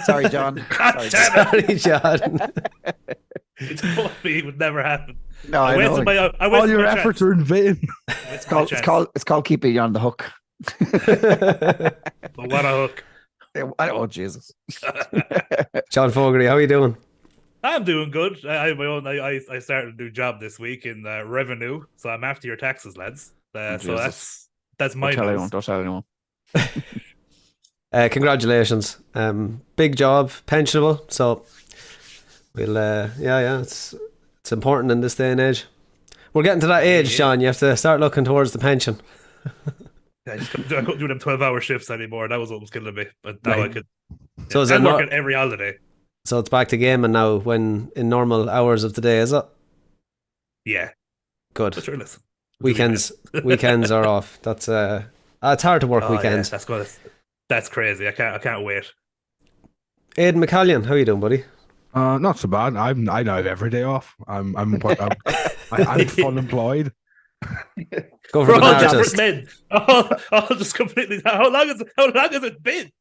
Sorry, John. God Sorry, John. damn it! Sorry, John. He told me it would never happen. No, I I know. wasted my I All wasted your my efforts chance. are in vain. I It's wasted my called chance. it's called keeping you on the hook. But what a hook. Oh Jesus. John Fogarty, how are you doing? I'm doing good. I have my own. I started a new job this week in revenue, so I'm after your taxes, lads. So Jesus. that's my Don't tell anyone. news. Don't tell anyone. Congratulations. Big job, pensionable. So we'll, it's important in this day and age. We're getting to that age, Yeah. John. You have to start looking towards the pension. I couldn't do them 12-hour shifts anymore. That was what was killing me. But now Right. I could. So is I'm it not? working every holiday. So it's back to gaming now when in normal hours of the day, is it? Yeah, Good. but sure, listen. Weekends are off. That's it's hard to work Oh, weekends. yeah, that's crazy. I can't wait. Aidan McCallion, how you doing, buddy? Not so bad. I now have every day off. I'm full employed. Go for We're an all artist. different men. All just completely. How long has it been?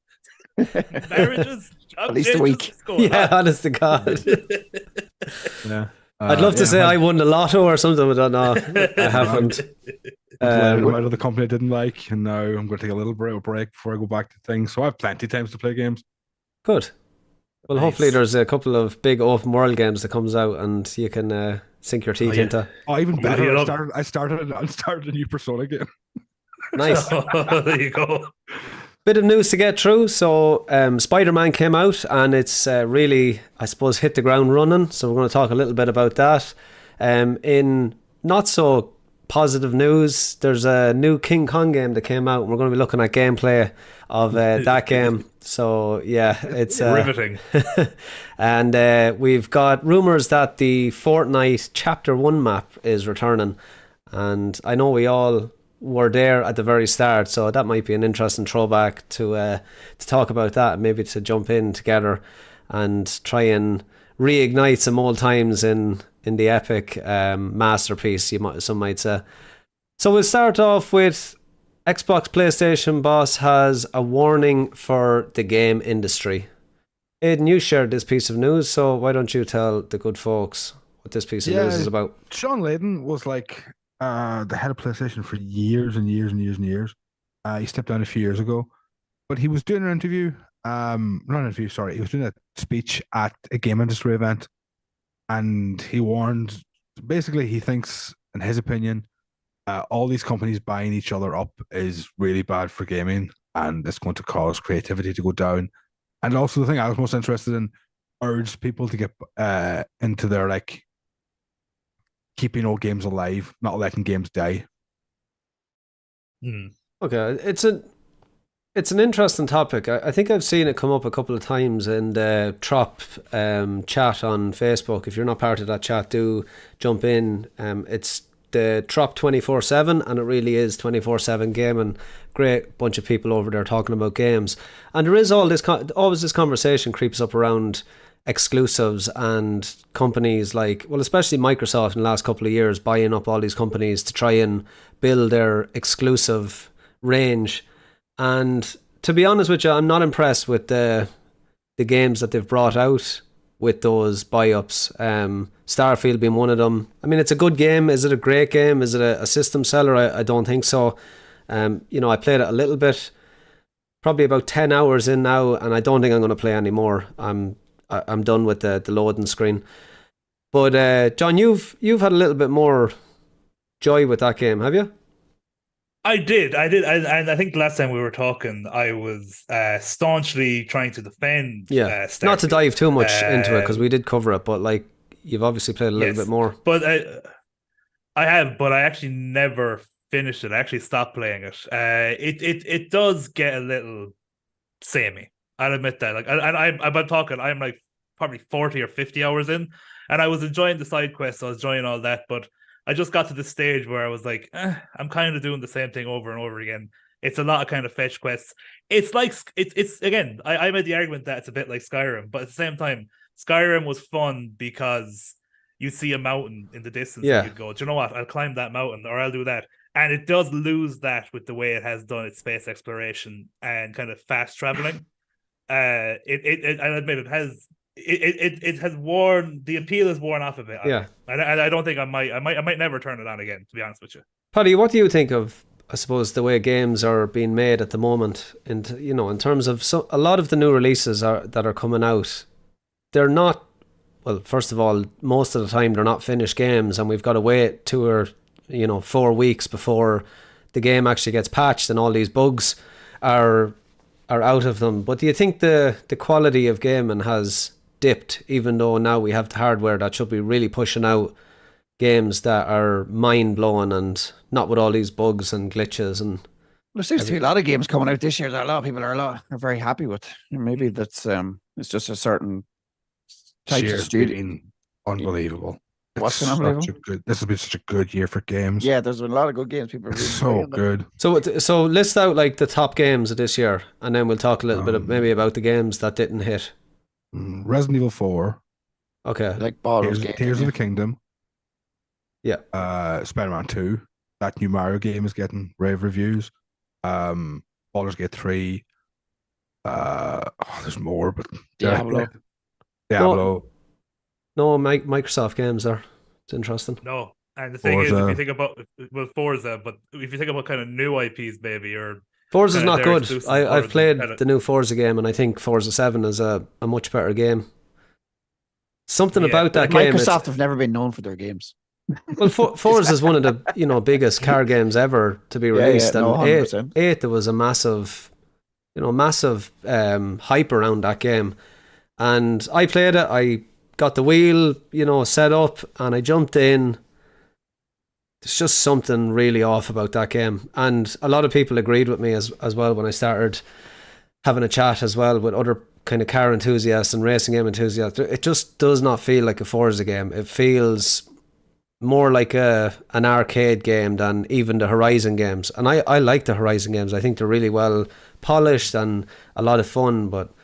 Marriages, job At least a changes, week. what's going Yeah, on? honest to God. Yeah. I'd love to say I won the lotto or something, but I know I haven't. I'm out of the company I didn't like, and now I'm going to take a little break before I go back to things. So I have plenty of times to play games. Good. Well, Nice. hopefully there's a couple of big open world games that comes out and you can sink your teeth yeah. into. Oh, even Yeah, better! you know- I started a new Persona game. Nice. There you go. Bit of news to get through. So Spider-Man came out and it's really, I suppose, hit the ground running. So we're going to talk a little bit about that. In not so positive news, there's a new King Kong game that came out and we're going to be looking at gameplay of that game. So yeah, it's Riveting. and we've got rumours that the Fortnite Chapter 1 map is returning. And I know we all were there at the very start, so that might be an interesting throwback to talk about that, and maybe to jump in together and try and reignite some old times in the epic masterpiece, some might say. So we'll start off with Xbox PlayStation boss has a warning for the game industry. Aidan, you shared this piece of news, so why don't you tell the good folks what this piece of news is about? Sean Layden was like the head of PlayStation for years and years and years and years. He stepped down a few years ago, but he was doing an interview. Not an interview, sorry. He was doing a speech at a game industry event, and he warned. Basically, he thinks, in his opinion, all these companies buying each other up is really bad for gaming, and it's going to cause creativity to go down. And also, the thing I was most interested in urged people to get into their like keeping old games alive, not letting games die. Hmm. Okay, it's an interesting topic. I think I've seen it come up a couple of times in the Trop chat on Facebook. If you're not part of that chat, do jump in. It's the Trop 24/7, and it really is 24/7 gaming. Great bunch of people over there talking about games, and there is always this conversation creeps up around exclusives and companies like, well, especially Microsoft in the last couple of years buying up all these companies to try and build their exclusive range. And to be honest with you, I'm not impressed with the games that they've brought out with those buy-ups. Starfield being one of them. I mean, it's a good game. Is it a great game? Is it a system seller? I don't think so. I played it a little bit, probably about 10 hours in now, and I don't think I'm going to play anymore. I'm done with the loading screen. But John, you've had a little bit more joy with that game, have you? I did, and I think the last time we were talking, I was staunchly trying to defend. Yeah, Starfield. not to dive too much into it because we did cover it, but like you've obviously played a little bit more. But I have, but I actually never finished it. I actually stopped playing it. It does get a little samey. I'll admit that. Like, I'm talking. I'm like probably 40 or 50 hours in, and I was enjoying the side quests. I was enjoying all that, but I just got to the stage where I was like, I'm kind of doing the same thing over and over again. It's a lot of kind of fetch quests. It's like it's again. I made the argument that it's a bit like Skyrim, but at the same time, Skyrim was fun because you see a mountain in the distance Yeah. and you go, do you know what? I'll climb that mountain or I'll do that. And it does lose that with the way it has done its space exploration and kind of fast traveling. I'll admit it has worn, the appeal has worn off of it. Yeah. And I don't think I might never turn it on again, to be honest with you. Paddy, what do you think of, I suppose, the way games are being made at the moment? And in terms of a lot of the new releases that are coming out, they're not. Well, first of all, most of the time they're not finished games, and we've got to wait 2 or 4 weeks before the game actually gets patched, and all these bugs are out of them. But do you think the quality of gaming has dipped, even though now we have the hardware that should be really pushing out games that are mind-blowing and not with all these bugs and glitches? And There seems to be a lot of games coming out this year that a lot of people are very happy with. Maybe that's it's just a certain type of Year's studio. been unbelievable. What's It's been unbelievable? such a good. This has been such a good year for games. Yeah, there's been a lot of good games. People are It's really so enjoying them. good. so list out like the top games of this year, and then we'll talk a little bit maybe about the games that didn't hit. Resident Evil 4, Okay. Like Baldur's Gate. Tears of the Kingdom. Yeah. Spider-Man 2. That new Mario game is getting rave reviews. Baldur's Gate 3. There's more, but Diablo. Diablo. No, Microsoft games there. It's interesting. No. And the thing is, Forza. if you think about Forza, but if you think about kind of new IPs, maybe, or Forza's not they're good. exclusive I've Forza, played kinda- the new Forza game, and I think Forza 7 is a much better game. Something Yeah, about that Like game. Microsoft have never been known for their games. Well, Forza is one of the biggest car games ever to be released, no, and 100%. there was a massive hype around that game, and I played it. I got the wheel set up, and I jumped in. There's just something really off about that game, and a lot of people agreed with me as well when I started having a chat as well with other kind of car enthusiasts and racing game enthusiasts. It just does not feel like a Forza game. It feels more like an arcade game than even the Horizon games. And I like the Horizon games. I think they're really well polished and a lot of fun, but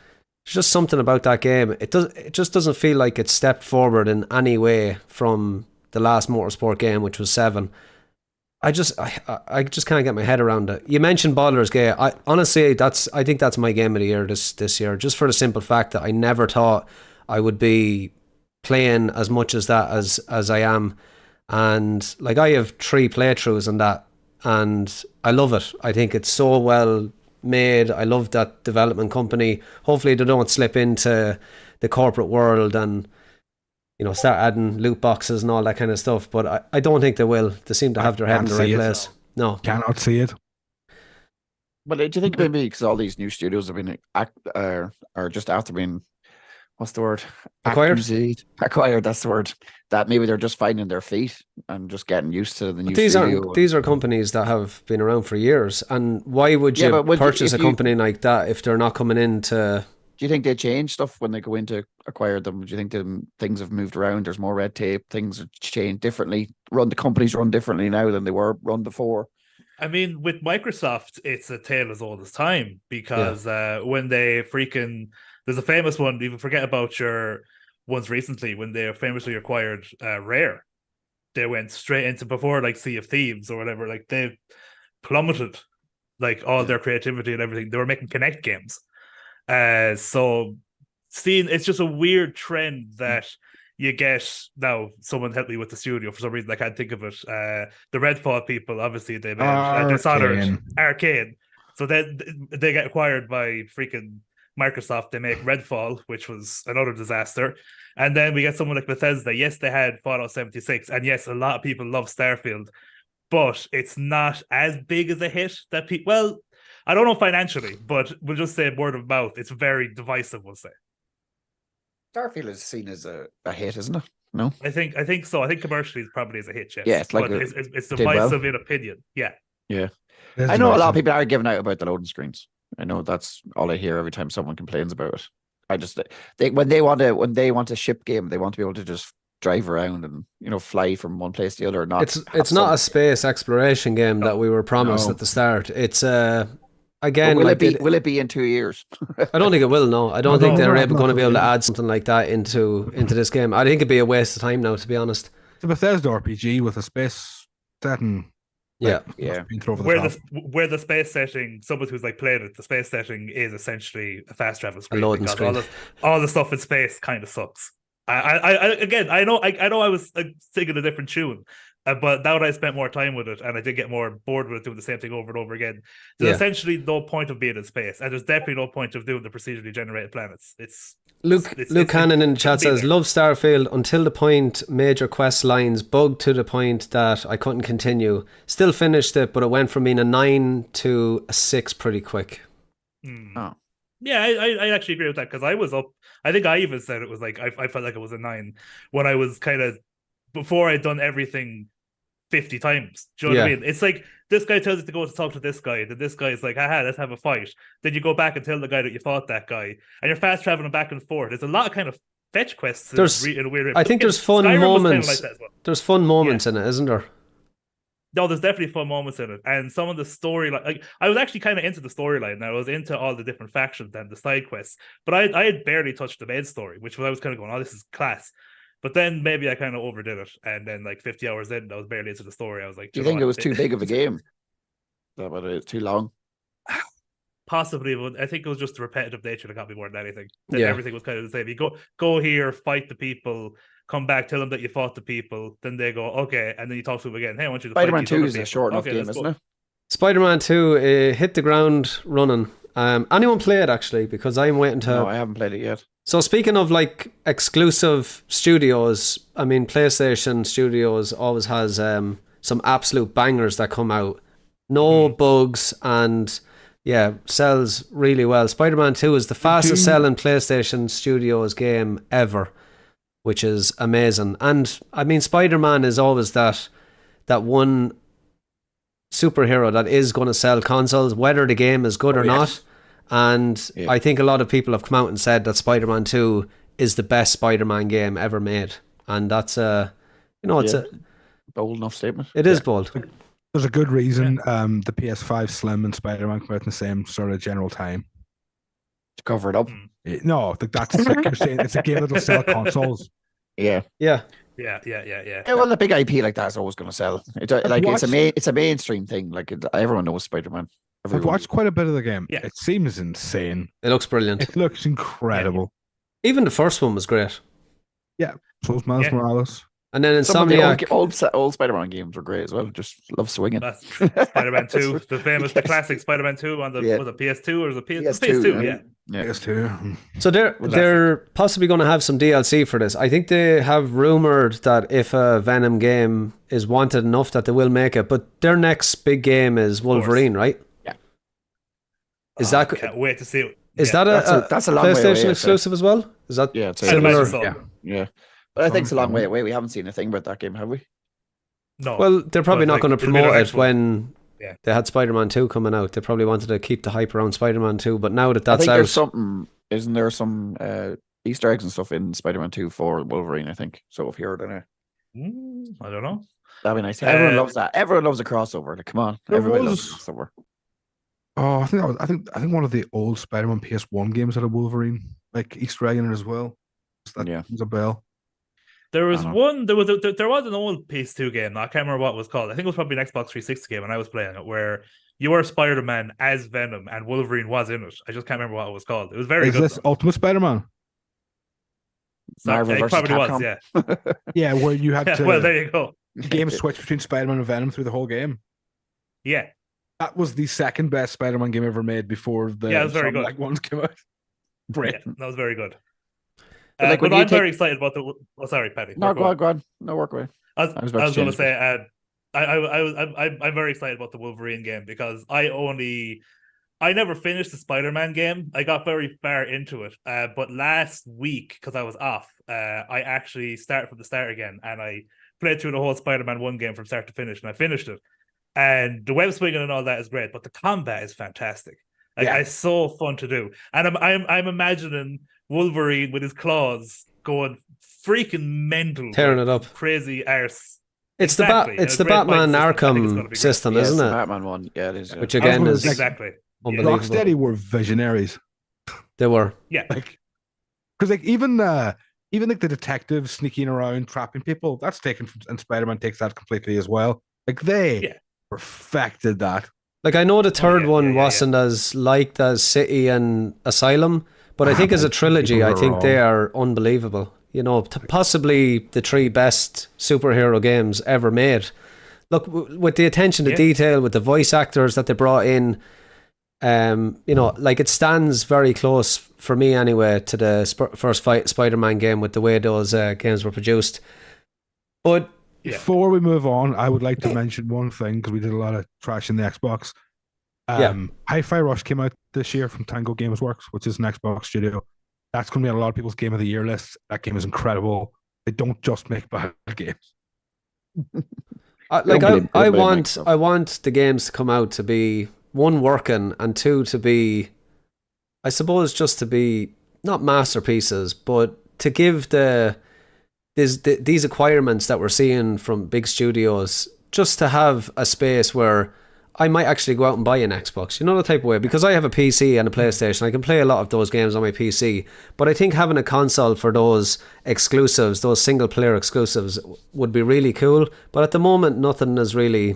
there's just something about that game. It just doesn't feel like it stepped forward in any way from the last Motorsport game, which was 7. I just can't get my head around it. You mentioned Baldur's Gate. I think that's my game of the year this year, just for the simple fact that I never thought I would be playing as much as that as I am. And like, I have 3 playthroughs on that, and I love it. I think it's so well made. I love that development company. Hopefully they don't slip into the corporate world and start adding loot boxes and all that kind of stuff, but I don't think they will. They seem to have their head in the right place. No. Cannot see it. But do you think maybe because all these new studios have been are just after being, what's the word? Acquired? Acquired, that's the word. That maybe they're just finding their feet and just getting used to the new These studio. are companies that have been around for years, and why would you purchase a company like that if they're not coming into... Do you think they change stuff when they go in to acquire them? Do you think things have moved around? There's more red tape. Things have changed differently. The companies run differently now than they were run before. I mean, with Microsoft, it's a tale as old as time, because when they there's a famous one, even forget about your ones recently, when they famously acquired Rare, they went straight into, before like Sea of Thieves or whatever, like they plummeted like all their creativity and everything. They were making Kinect games. So it's just a weird trend that you get now. Someone help me with the studio for some reason, I can't think of it. The Redfall people, obviously they made Dishonored, Arcane. So they get acquired by freaking Microsoft. They make Redfall, which was another disaster. And then we get someone like Bethesda. Yes, they had Fallout 76, and yes, a lot of people love Starfield, but it's not as big as a hit that people, well, I don't know financially, but we'll just say word of mouth. It's very divisive, we'll say. Starfield is seen as a hit, isn't it? No? I think so. I think commercially it probably is a hit, yes. Yeah, it's like but it's divisive in opinion. Yeah. Yeah. I know a lot of people are giving out about the loading screens. I know that's all I hear every time someone complains about it. I just when they want to ship game, they want to be able to just drive around and fly from one place to the other. It's not a space exploration game that we were promised at the start. It's again. Will it be in 2 years? I don't think it will. No, I don't think they're going to be able to add something like that into this game. I think it'd be a waste of time now, to be honest. It's a Bethesda RPG with a space setting. Yeah. Yeah. Being thrown over the Where top. where the space setting, someone who's like played it, the space setting is essentially a fast travel screen loading because screen. all the stuff in space kind of sucks. Again, I know I was singing a different tune, but now that I spent more time with it and I did get more bored with it doing the same thing over and over again, there's essentially no point of being in space, and there's definitely no point of doing the procedurally generated planets. Luke Cannon in the chat says, love Starfield until the point major quest lines bugged to the point that I couldn't continue. Still finished it, but it went from being a 9 to a 6 pretty quick. Oh. Yeah, I actually agree with that because I was up. I think I even said it was like I felt like it was a 9 when I was kind of before I'd done everything 50 times. Do you know what I mean? It's like this guy tells you to go to talk to this guy, then this guy is like, haha, let's have a fight. Then you go back and tell the guy that you fought that guy, and you're fast traveling back and forth. There's a lot of kind of fetch quests in a weird way. I think there's fun moments. Like that as well. There's fun moments in it, isn't there? No, there's definitely fun moments in it, and some of the storyline. Like I was actually kind of into the storyline. I was into all the different factions and the side quests, but I had barely touched the main story, which I was kind of going, "Oh, this is class." But then maybe I kind of overdid it, and then like 50 hours in, I was barely into the story. I was like, "Do you think it was too big of a game? That was it's too long." Possibly, but I think it was just the repetitive nature that got me more than anything. That everything was kind of the same. You go here, fight the people, come back, tell them that you fought the people, then they go, okay, and then you talk to them again. Hey, I want you to Spider-Man 2 is a short enough game, isn't it? Spider-Man 2 hit the ground running. Anyone play it actually? Because I'm waiting to. No, I haven't played it yet. So speaking of like exclusive studios, I mean PlayStation Studios always has some absolute bangers that come out. No bugs and sells really well. Spider-Man 2 is the fastest selling PlayStation Studios game ever, which is amazing. And I mean Spider-Man is always that one superhero that is going to sell consoles, whether the game is good or not. And I think a lot of people have come out and said that Spider-Man 2 is the best Spider-Man game ever made. And that's it's a bold enough statement. It is bold. There's a good reason the PS5 Slim and Spider-Man come out in the same sort of general time. To cover it up. No, that's like you're saying it's a game that'll sell consoles. Yeah. Yeah, well, a big IP like that is always going to sell. It's a mainstream thing. Like everyone knows Spider-Man. I've watched quite a bit of the game. Yeah. It seems insane. It looks brilliant. It looks incredible. Even the first one was great. Yeah. So is Miles Morales. And then Insomniac. Old Spider-Man games were great as well. Just love swinging. That's Spider-Man 2, the classic Spider-Man 2 on the was it PS2 or the PS2? PS2. So they're possibly going to have some DLC for this. I think they have rumored that if a Venom game is wanted enough that they will make it. But their next big game is Wolverine, right? Yeah. Is that? Can't wait to see it. Is that that's a long PlayStation way away, exclusive as well? Is that similar? Yeah. But I think it's a long way away. We haven't seen a thing about that game, have we? No. Well, they're probably not going to promote it when they had Spider-Man 2 coming out. They probably wanted to keep the hype around Spider-Man 2, but now that's out. There's something, isn't there some Easter eggs and stuff in Spider-Man 2 for Wolverine, I think. So if you're gonna I don't know. That'd be nice. Everyone loves that. Everyone loves a crossover. Like, come on. Everybody loves a crossover. Oh, I think one of the old Spider-Man PS1 games had a Wolverine like Easter egg in it as well. That rings a bell. There was one. There was an old PS2 game. I can't remember what it was called. I think it was probably an Xbox 360 game, and I was playing it where you were Spider-Man as Venom, and Wolverine was in it. I just can't remember what it was called. It was very good. Is this Ultimate Spider-Man? Marvel versus probably Capcom. was. Yeah, where you had to. Well, there you go. The game switched between Spider-Man and Venom through the whole game. Yeah, that was the second best Spider-Man game ever made before the it was very good. like ones came out. Great, that was very good. But I'm very excited about the. Oh, sorry, Paddy. No, go on. No, work away. I was going to say, I'm very excited about the Wolverine game because I never finished the Spider-Man game. I got very far into it, but last week because I was off, I actually started from the start again, and I played through the whole Spider-Man 1 game from start to finish, and I finished it. And the web swinging and all that is great, but the combat is fantastic. It's so fun to do, and I'm imagining Wolverine with his claws going freaking mental, tearing it up, crazy arse. It's the Batman Arkham system, isn't it? The Batman one, yeah, it is. Yeah. Which again is exactly unbelievable. Rocksteady were visionaries. They were, because even like the detectives sneaking around trapping people, that's taken from, and Spider-Man takes that completely as well. Like they perfected that. Like, I know the third one yeah. wasn't as liked as City and Asylum, but I think as a trilogy, people I are think they wrong. are unbelievable. You know, possibly the 3 best superhero games ever made. Look, with the attention to Yeah. detail, with the voice actors that they brought in, you know, like, it stands very close for me anyway to the first Spider-Man game with the way those games were produced. But Yeah. Before we move on, I would like to mention one thing because we did a lot of trash in the Xbox. Yeah. Hi-Fi Rush came out this year from Tango Games Works, which is an Xbox studio. That's going to be on a lot of people's Game of the Year lists. That game is incredible. They don't just make bad games. like, Don't blame I want Microsoft. the games to come out to be, 1, working, and 2, to be, I suppose, just to be not masterpieces, but to give these acquirements that we're seeing from big studios, just to have a space where I might actually go out and buy an Xbox, you know, the type of way, because I have a PC and a PlayStation. I can play a lot of those games on my PC, but I think having a console for those exclusives, those single player exclusives, would be really cool. But at the moment, nothing is really,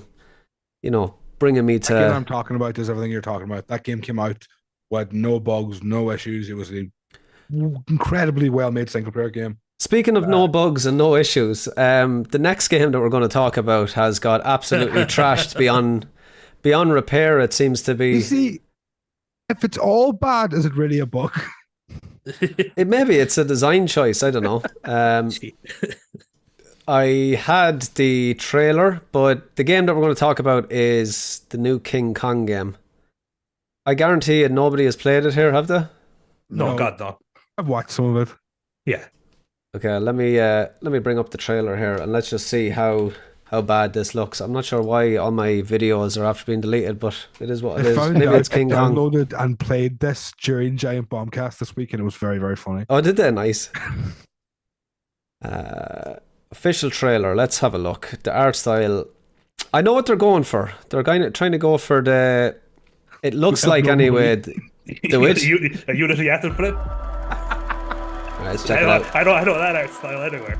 you know, bringing me The game to. I'm talking about is everything you're talking about. That game came out with no bugs, no issues. It was an incredibly well-made single-player game. Speaking of no bugs and no issues, the next game that we're going to talk about has got absolutely trashed beyond repair. It seems to You be. see, if it's all bad, is it really a bug? Maybe it's a design choice. I don't know. I had the trailer, but the game that we're going to talk about is the new King Kong game. I guarantee you nobody has played it here, have they? No, No. God, no. I've watched some of it. Yeah. Okay, let me bring up the trailer here and let's just see how bad this looks. I'm not sure why all my videos are after being deleted, but it is what it I is. found Maybe out it's King I Kong. downloaded and played this during Giant Bombcast this week, and it was very, very funny. Oh, did they? Nice. Official trailer. Let's have a look. The art style. I know what they're going for. They're trying to go for the. It looks have like no anyway. The which? A Unity asset flip? Right, let's check it out. I know that art style anywhere.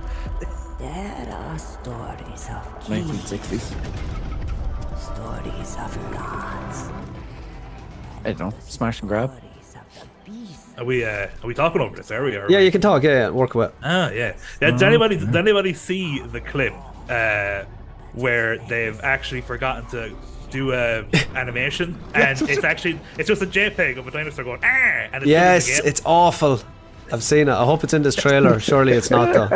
There are stories of kings, 1960s. stories of gods, I don't know. Smash and grab. stories of the beasts. Are we talking over this area? Yeah, you can talk. Yeah, work with. Yeah. Did anybody see the clip where they've actually forgotten to do animation, and it's just a JPEG of a dinosaur going and it's Yes, doing it again? it's awful. I've seen it. I hope it's in this trailer. Surely it's not though.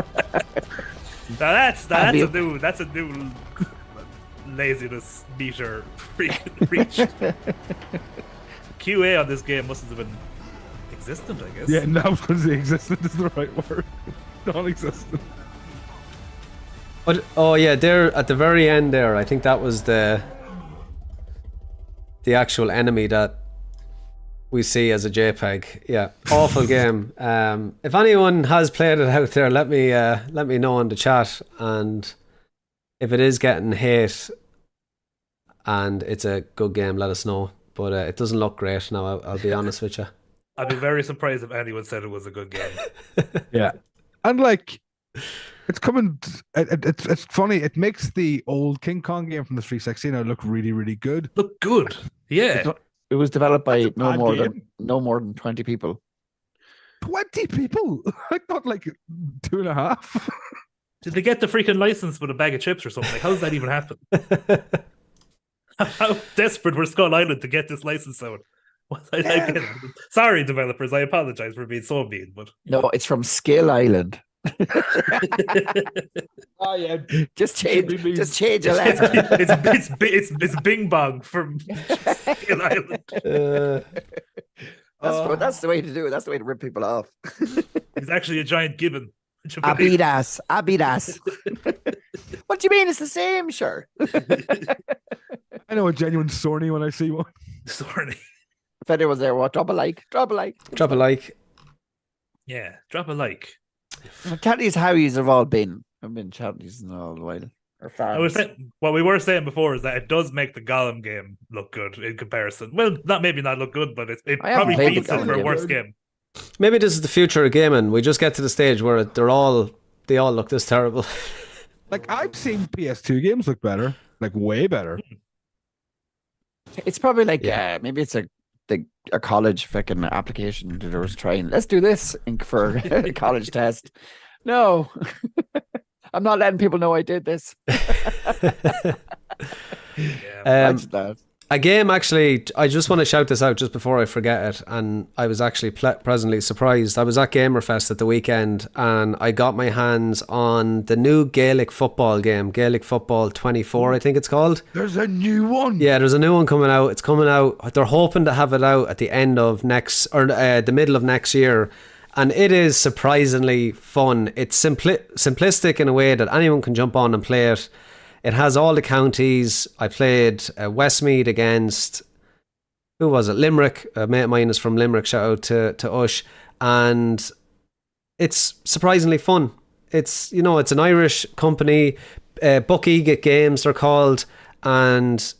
Now that's Have you- a new laziness meter reach. QA on this game mustn't have been existent, I guess. Yeah, no, I was going to say existent is the right word. Non-existent. But oh yeah, there at the very end there, I think that was the actual enemy that we see as a JPEG. Yeah, awful game. If anyone has played it out there, let me know in the chat, and if it is getting hate and it's a good game, let us know. But it doesn't look great now. I'll be honest with you. I'd be very surprised if anyone said it was a good game. Yeah. And like, it's coming. It's funny. It makes the old King Kong game from the 360 now look really, really good. Look good. Yeah. It was developed by That's a bad game. no more than 20 people. 20 people. I thought like 2.5. Did they get the freaking license with a bag of chips or something? Like, how does that even happen? How desperate were Skull Island to get this license out? Sorry, developers. I apologize for being so mean, but No, it's from Skill Island. Oh yeah. Just change a it's, letter. it's Bing Bong from Skull Island. That's the way to do it. That's the way to rip people off. He's actually a giant gibbon. Abidas. What do you mean? It's the same, sure. I know a genuine Sorny when I see one. Sorry. If anyone's there, what? Drop a like. Drop a like. Yeah, drop a like. Tell us how these have all been. I've been chatting these all the while. Or I was fans. saying, what we were saying before is that it does make the Gollum game look good in comparison. Well, maybe not look good, but it I haven't probably played the beats it Gollum for a game. worse game. Maybe this is the future of gaming. We just get to the stage where they all look this terrible. Like I've seen PS2 games look better, like way better. It's probably like Yeah. maybe it's a college fucking application that was trying. Let's do this for a college test. No, I'm not letting people know I did this. Imagine that. A game, actually, I just want to shout this out just before I forget it, and I was actually pleasantly surprised. I was at Gamerfest at the weekend, and I got my hands on the new Gaelic football game, Gaelic Football 24, I think it's called. There's a new one. Yeah, there's a new one coming out. It's coming out. They're hoping to have it out at the end of the middle of next year. And it is surprisingly fun. It's simplistic in a way that anyone can jump on and play it. It has all the counties. I played Westmeath against, who was it? Limerick. A mate of mine is from Limerick. Shout out to Ush. And it's surprisingly fun. It's an Irish company. Buck Eaglet Games they're called. And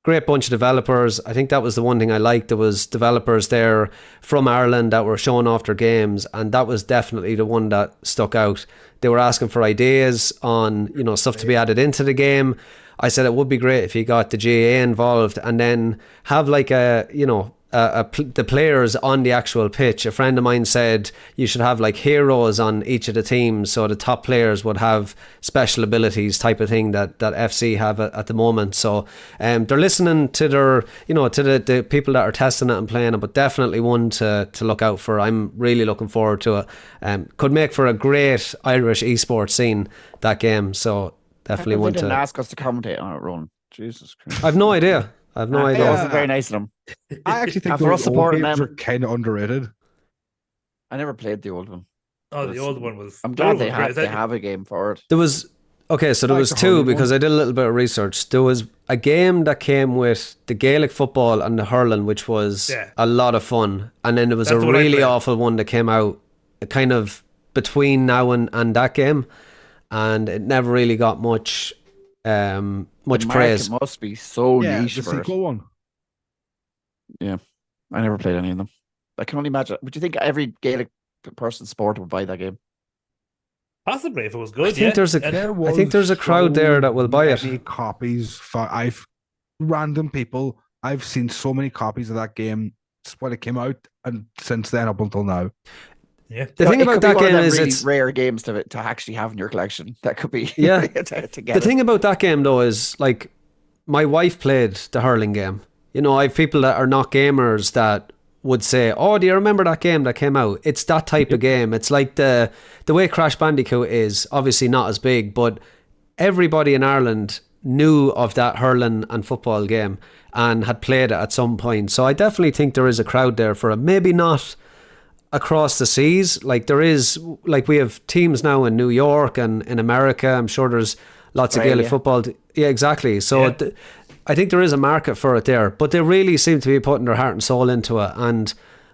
great bunch of developers. I think that was the one thing I liked. There was developers there from Ireland that were showing off their games, and that was definitely the one that stuck out. They were asking for ideas on, stuff to be added into the game. I said it would be great if you got the GAA involved, and then have like the players on the actual pitch. A friend of mine said you should have like heroes on each of the teams, so the top players would have special abilities type of thing that FC have at the moment. So they're listening to their, to the people that are testing it and playing it, but definitely one to look out for. I'm really looking forward to it. Could make for a great Irish esports scene, that game. So definitely one They didn't to ask us to commentate on it, Ron. Jesus Christ. I've no idea. That wasn't very nice of them. I actually think for the us old supporting games them. are kind of underrated. I never played the old one. Oh, the old one was. I'm glad they have have a game for it. There was so there was the two, hurling because one. I did a little bit of research. There was a game that came with the Gaelic football and the hurling, which was a lot of fun, and then there was That's a what I really played. awful one that came out kind of between now and that game, and it never really got much The praise. market must be so Yeah, niche the for it. sequel one. Yeah, I never played any of them. I can only imagine. Would you think every Gaelic person sport would buy that game? Possibly if it was good. I think there's a There I think there's a crowd there that will buy many it. copies. I've random people. I've seen so many copies of that game when it came out, and since then up until now. Yeah. The thing It about could be that one of game them is really it's rare games to actually have in your collection. That could be Yeah. to get the thing about that game though is, like, my wife played the hurling game. I have people that are not gamers that would say, "Oh, do you remember that game that came out?" It's that type of game. It's like the way Crash Bandicoot is, obviously not as big, but everybody in Ireland knew of that hurling and football game and had played it at some point. So I definitely think there is a crowd there for it. Maybe not across the seas. Like there is, like we have teams now in New York and in America. I'm sure there's lots of Gaelic football. Yeah, exactly. So I think there is a market for it there, but they really seem to be putting their heart and soul into it. And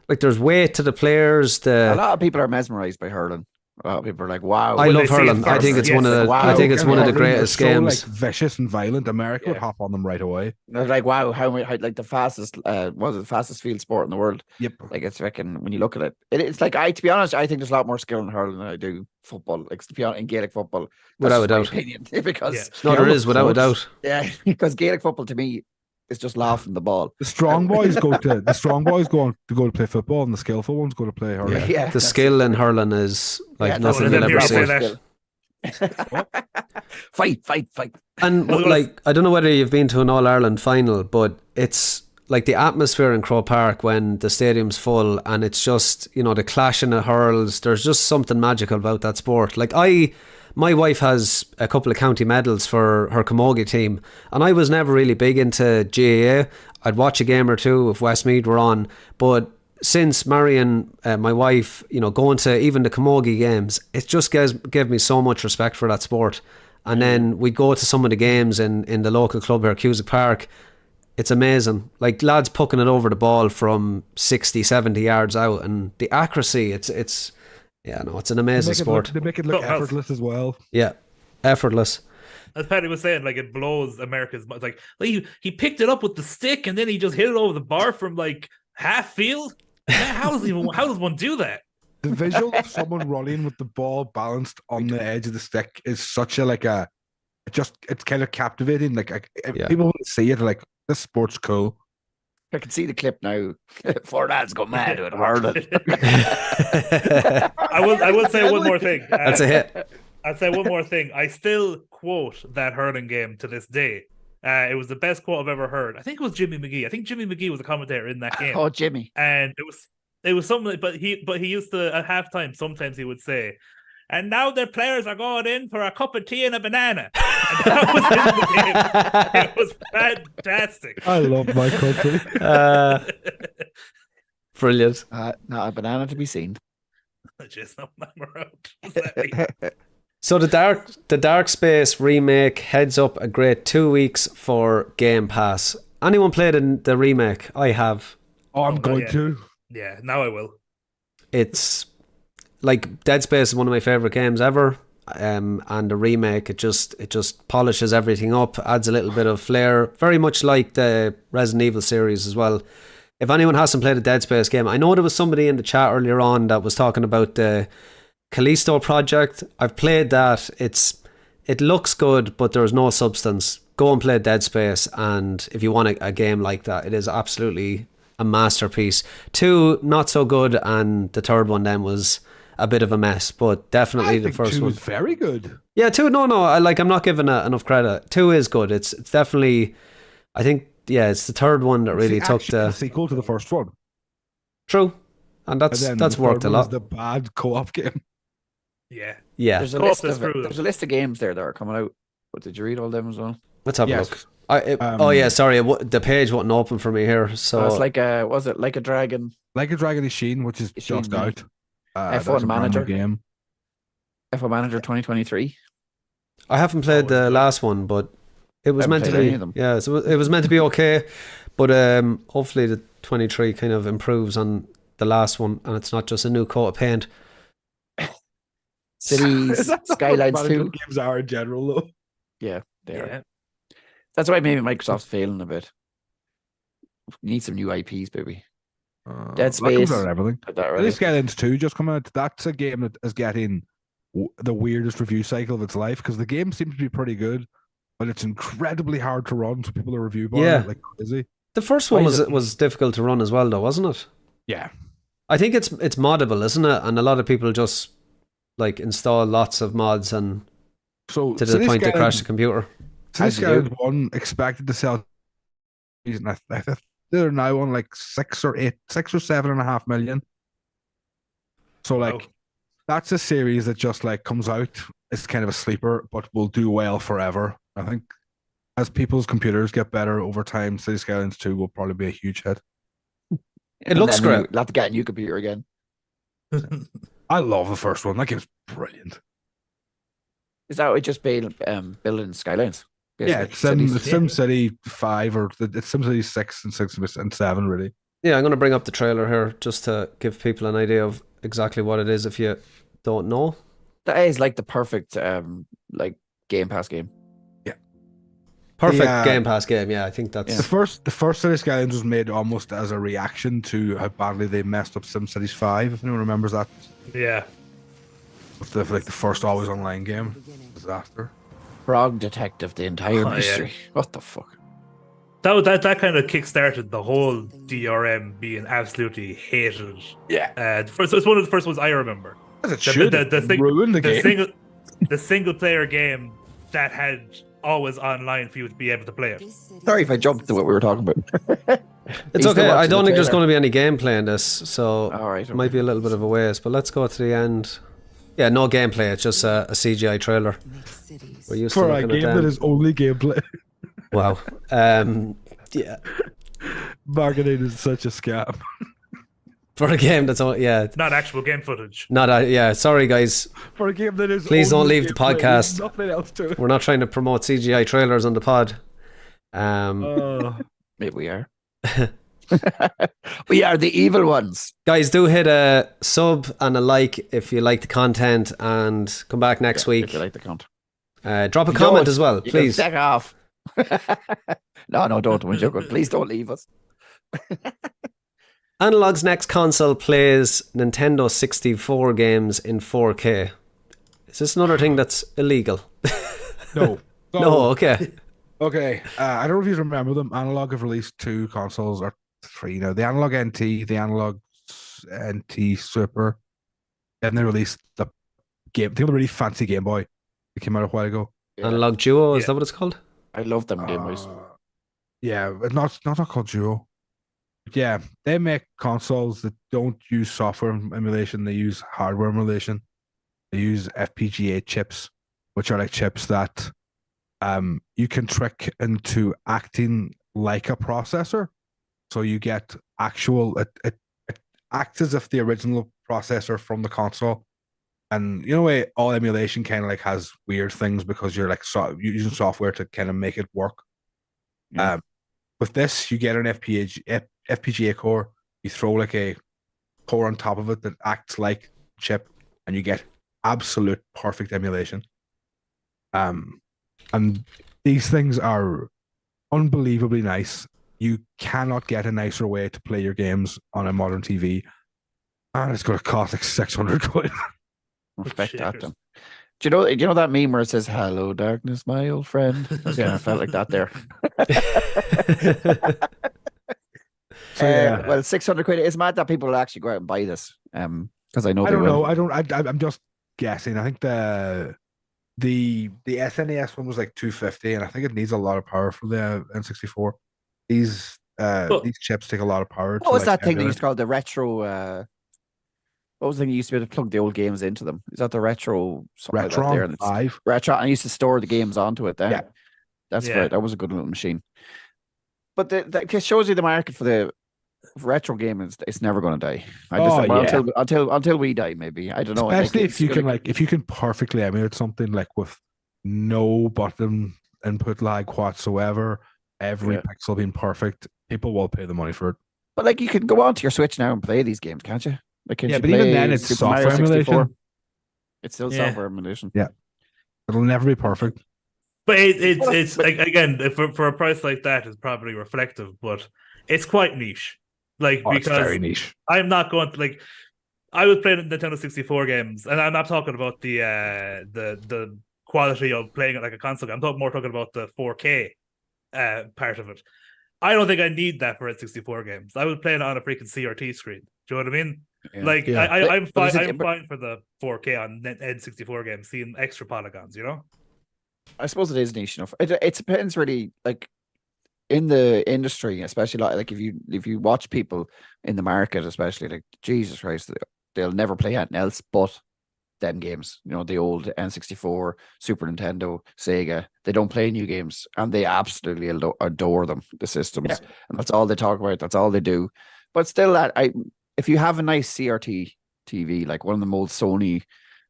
like there's weight to the players. A lot of people are mesmerized by hurling. A lot of people are like, "Wow!" I When love they see it hurling. I first, think it's yes, one of the. wow. I think it's one of the Hurling, they're greatest so, games. like, vicious and violent. America would Yeah. hop on them right away. They're like, "Wow!" How like the fastest was it the fastest field sport in the world? Yep. Like it's freaking when you look at it, it's like to be honest, I think there's a lot more skill in hurling than I do football. Like to be honest, in Gaelic football, Without a just my doubt. opinion, because No, there is, without a doubt. yeah, because Gaelic football to me is just laughing the ball. The strong boys go to play football, and the skillful ones go to play hurling. Yeah, The skill in hurling is like Yeah, nothing one of you'll them ever heroes see. say that. fight. And Well, like, I don't know whether you've been to an All Ireland final, but it's like the atmosphere in Croke Park when the stadium's full, and it's just, the clashing of hurls. There's just something magical about that sport. Like my wife has a couple of county medals for her camogie team, and I was never really big into GAA. I'd watch a game or two if Westmeath were on, but since marrying my wife, going to even the camogie games, it just gave me so much respect for that sport. And then we'd go to some of the games in the local club here, Cusack Park. It's amazing. Like lads pucking it over the ball from 60, 70 yards out, and the accuracy, it's an amazing sport. They make it look Oh, how's- effortless as well. Yeah, effortless. As Paddy was saying, like it blows America's mind. Like he picked it up with the stick and then he just hit it over the bar from like half field. Man, how does one do that? The visual of someone running with the ball balanced on the edge of the stick is such a it's kind of captivating. Like Yeah. people want to see it, like, This sport's cool. I can see the clip now. Four lads go mad with Ireland. I will say one more thing. That's a hit. I'll say one more thing. I still quote that hurling game to this day. It was the best quote I've ever heard. I think it was Jimmy McGee. I think Jimmy McGee was a commentator in that game. Oh, Jimmy. And it was something, but he used to at halftime. Sometimes he would say, "And now the players are going in for a cup of tea and a banana." And that was in the game. It was fantastic. I love my country. Brilliant. Not a banana to be seen. Just no man around. What's that mean? So the Dark Space remake heads up a great 2 weeks for Game Pass. Anyone played in the remake? I have. Oh, I'm not going yet. to. Yeah, now I will. It's like Dead Space is one of my favorite games ever. And the remake, it just polishes everything up, adds a little bit of flair, very much like the Resident Evil series as well. If anyone hasn't played a Dead Space game, I know there was somebody in the chat earlier on that was talking about the Callisto project. I've played that. It looks good, but there's no substance. Go and play Dead Space, and if you want a game like that, it is absolutely a masterpiece. 2, not so good, and the third one then was a bit of a mess, but definitely the first 2 one. was very good. Yeah, 2. No, I'm not giving it enough credit. 2 is good. It's definitely. I think it's the third one that really took the the sequel to the first one. true, and And then that's the worked third a one was lot. the bad co-op game. Yeah. Yeah, There's a Co-op list is of through them. there's a list of games there that are coming out. But did you read all them as well? let's have a Yes. look. Oh yeah, sorry, the page wasn't open for me here. So It's like was it Like a Dragon? Like a Dragon Ishin, which is Ishin, just yeah. out. F1 that's a brand new Manager. game. F1 Manager 2023. I haven't played Oh, the it's good. last one, but it was Haven't meant to played any be. of them. Yeah, so it was meant to be okay, but hopefully the 23 kind of improves on the last one, and it's not just a new coat of paint. Cities, That's not what Skylines management 2. games are in general, though. Yeah, they are. Yeah. That's why maybe Microsoft's failing a bit. We need some new IPs, baby. Dead That comes Space. out of everything. Did that City already. Skylines 2 just come out. That's a game that is getting the weirdest review cycle of its life because the game seems to be pretty good, but it's incredibly hard to run. So people are review bombing Yeah. it like crazy. The first one Why is was difficult to run as well, though, wasn't it? Yeah. I think it's moddable, isn't it? And a lot of people just like install lots of mods and So to the City point they crash Skylines- the computer. City As you do. Skylines 1 expected to sell. And I think they're now on like 6 or 7.5 million. So like Wow. that's a series that just like comes out. It's kind of a sleeper, but will do well forever. I think as people's computers get better over time, City Skylines 2 will probably be a huge hit. It looks great. You'll have to get a new computer again. I love the first one. That game's brilliant. Is that what just building Skylines? Yeah, Basically, it's cities. SimCity 5 or it's SimCity 6 and 7 really. Yeah, I'm going to bring up the trailer here just to give people an idea of exactly what it is if you don't know. That is like the perfect like Game Pass game. Perfect Yeah. Game Pass game. Yeah, I think that's Yeah. The first City Skylines was made almost as a reaction to how badly they messed up SimCities 5. If anyone remembers that, Yeah. with the first always online game disaster. Frog Detective, the entire Oh, yeah. mystery. What the fuck? That kind of kickstarted the whole DRM being absolutely hated. Yeah, It's one of the first ones I remember. as it The- should the thing- ruin the game. The single player game that had always online for you to be able to play it. Sorry if I jumped to what we were talking about. it's He's still okay. I watching don't the think there's trailer. going to be any gameplay in this, so All right, it might be a little bit of a waste. But let's go to the end. Yeah, no gameplay. It's just a CGI trailer. We're used For to a looking game at that them. is only gameplay. Wow. Yeah, Marketing is such a scam. for a game that's all. Yeah, Not actual game footage. not. Yeah, sorry guys. For a game that is Please don't only leave the gameplay, there's podcast. nothing else to it. We're not trying to promote CGI trailers on the pod. Maybe we are. We are the evil ones. Guys, do hit a sub and a like if you like the content, and come back next If week. you like the content. Drop a If you comment don't, as well, you can please. Stack off. No, don't. I'm joking. Please don't leave us. Analog's next console plays Nintendo 64 games in 4K. Is this another thing that's illegal? No. No, okay. Okay, I don't know if you remember them. Analog have released 2 consoles or 3 now. The Analog NT, the Analog NT Super, and they released the game. They have a really fancy Game Boy. It came out a while ago. Yeah. Analog Duo, is Yeah. that what it's called? I love them Game Boys. Yeah, but not called Duo. But yeah, they make consoles that don't use software emulation. They use hardware emulation. They use FPGA chips, which are like chips that you can trick into acting like a processor. So you get it acts as if the original processor from the console. And you know, all emulation kind of like has weird things because you're like using software to kind of make it work. Yeah. With this, you get an FPGA core. You throw like a core on top of it that acts like chip, and you get absolute perfect emulation. And these things are unbelievably nice. You cannot get a nicer way to play your games on a modern TV, and it's going to cost like 600 quid. Respect that Shakers. then. Do you know that meme where it says "Hello, darkness, my old friend"? Yeah, I felt like that there. So yeah, Well, 600 quid. It's mad that people will actually go out and buy this. Because I know I they don't will. know. I'm just guessing. I think the SNES one was like 250, and I think it needs a lot of power for the N64. These chips take a lot of power. What was that thing they emulate. used to call the retro? What was the thing you used to be able to plug the old games into them? Is that the retro? Something like that there? Retron And it's 5? retro. I used to store the games onto it. Then Yeah. that's Yeah. right. That was a good little machine. But it shows you the market for the retro game is it's never going to die. Until we die, maybe. I don't know. Especially Like, if you can if you can perfectly emulate something like with no button input lag whatsoever, every Yeah. pixel being perfect, people will pay the money for it. But like you can go onto your Switch now and play these games, can't you? Like, can Yeah, you but even play then it's Super Mario software 64? emulation. It's still Yeah. software emulation. Yeah. It'll never be perfect. But it's But- again for a price like that, it's probably reflective, but it's quite niche. Like Oh, it's because very niche. I'm not going to like. I was playing Nintendo 64 games, and I'm not talking about the quality of playing it like a console. I'm talking about the 4K part of it. I don't think I need that for N64 games. I was playing it on a freaking CRT screen. Do you know what I mean? Yeah. Like Yeah. I'm But fine. is it- I'm fine for the 4K on N64 games, seeing extra polygons. You know? I suppose it is niche enough. It depends really, like in the industry, especially like if you watch people in the market, especially like Jesus Christ, they'll never play anything else but them games. You know, the old N64, Super Nintendo, Sega. They don't play new games, and they absolutely adore them. The systems, and that's all they talk about. That's all they do. But still, if you have a nice CRT TV, like one of the old Sony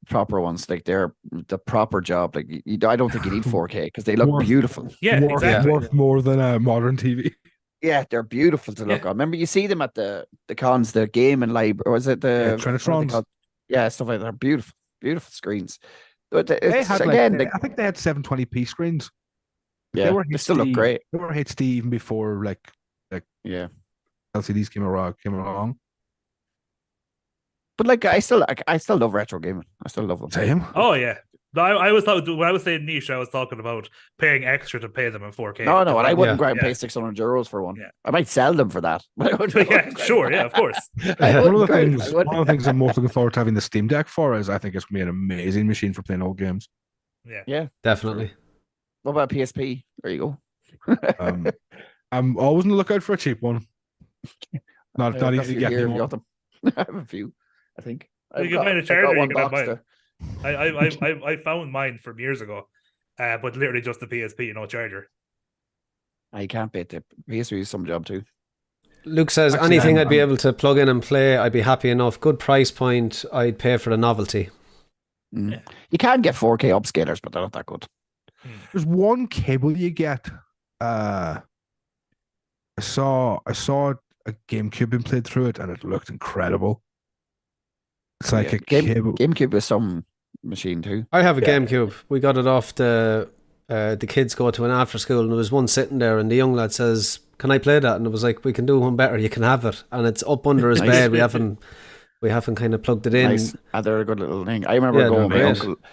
proper ones, like they're the proper job. Like I don't think you need 4K because they look Worth- beautiful. Yeah, worth, exactly. worth more than a modern TV. Yeah, they're beautiful to look Yeah. on. Remember, you see them at the cons, the game and library, or is it the Yeah, what are they Trinitrons. called? Yeah, stuff like that. They're beautiful, beautiful screens. But They it's had again, I think they had 720p screens. yeah, they still look great. They were HD even before Yeah, LCDs came along. but like I still love retro gaming. I still love them. Same. Oh yeah. No, I was talking when I was saying niche. I was talking about paying extra to pay them in 4K. No, and I wouldn't Yeah. go out and pay €600 for one. Yeah. I might sell them for that. But I wouldn't, Yeah, sure, yeah, of course. I One of wouldn't the go out- things, I wouldn't- one of the things I'm most looking forward to having the Steam Deck for is I think it's gonna be an amazing machine for playing old games. Yeah. Definitely. What about PSP? There you go. Um, I'm always on the lookout for a cheap one. Not I've got a easy to few get here, anymore. got them. I have a few, I think. You I've can find a I've charger, you one can have box mine. I found mine from years ago, but literally just the PSP, no charger. I can't beat the PSP is some job too. Luke says Actually, anything I'm- I'd be able to plug in and play, I'd be happy enough. Good price point, I'd pay for the novelty. Mm. Yeah. You can get 4K upscalers, but they're not that good. There's one cable you get. I saw a GameCube being played through it, and it looked incredible. It's like Yeah, a cable. GameCube is some machine too. I have a Yeah. GameCube. We got it off the kids go to an after school, and there was one sitting there, and the young lad says, "Can I play that?" And it was like, "We can do one better. You can have it." And it's up under his Nice. bed. We haven't kind of plugged it in. Nice. And they're a good little thing. I remember Yeah, going with they're my great. uncle.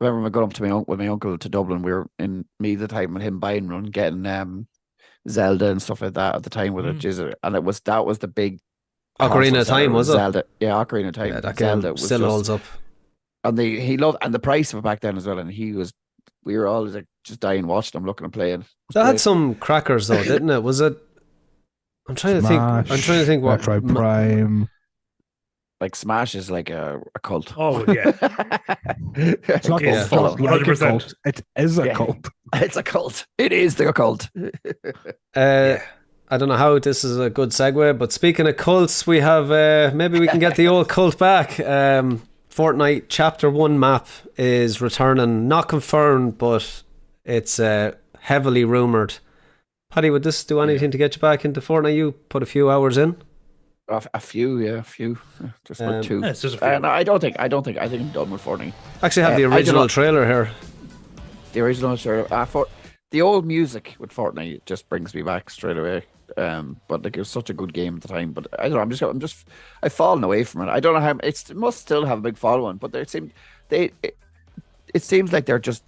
remember going up to with my uncle to Dublin. We were in me the time with him buying one, getting Zelda and stuff like that at the time with it, and that was the big Ocarina of Time, was it? Zelda, yeah, Ocarina of Time. Yeah, that Zelda game was still just, holds up. and he loved, and the price of it back then as well. And we were always like just dying watching him, looking and playing. That had some crackers though, didn't it? Was it? I'm trying to think. I'm trying to think what. Metroid Prime. Like Smash is like a cult. Oh yeah, It's not It's a full cult, of- like a 100%. cult. It is a Yeah. cult. It's a cult. It is the cult. I don't know how this is a good segue, but speaking of cults, we have maybe we can get the old cult back. Fortnite Chapter 1 map is returning, not confirmed, but it's heavily rumoured. Paddy, would this do anything to get you back into Fortnite? You put a few hours in? A few. Just about two. Yeah, it's just a few. No, I don't think. I think I'm done with Fortnite. Actually, have the I don't original know. trailer here. The original, sure. For the old music with Fortnite just brings me back straight away. But like it was such a good game at the time. But I don't know. I've fallen away from it. I don't know how it must still have a big following, but it seems like they're just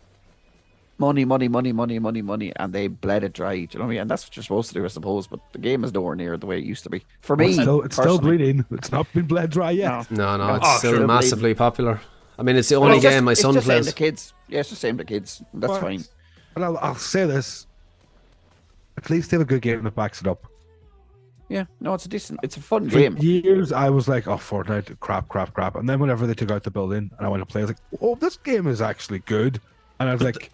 money, and they bled it dry. Do you know what I mean? And that's what you're supposed to do, I suppose. But the game is nowhere near the way it used to be. For me, It's still personally. bleeding. It's not been bled dry yet. No, No. it's Oh, still sure. massively popular. I mean, it's the Well, only it's just- game my it's son just aimed plays. at kids. Yeah, it's just aimed at kids. That's But- fine. But I'll say this. At least they have a good game that backs it up. Yeah, no, it's a fun For game. years, I was like, oh, Fortnite, crap. And then whenever they took out the building and I went to play, I was like, oh, this game is actually good. And I was like,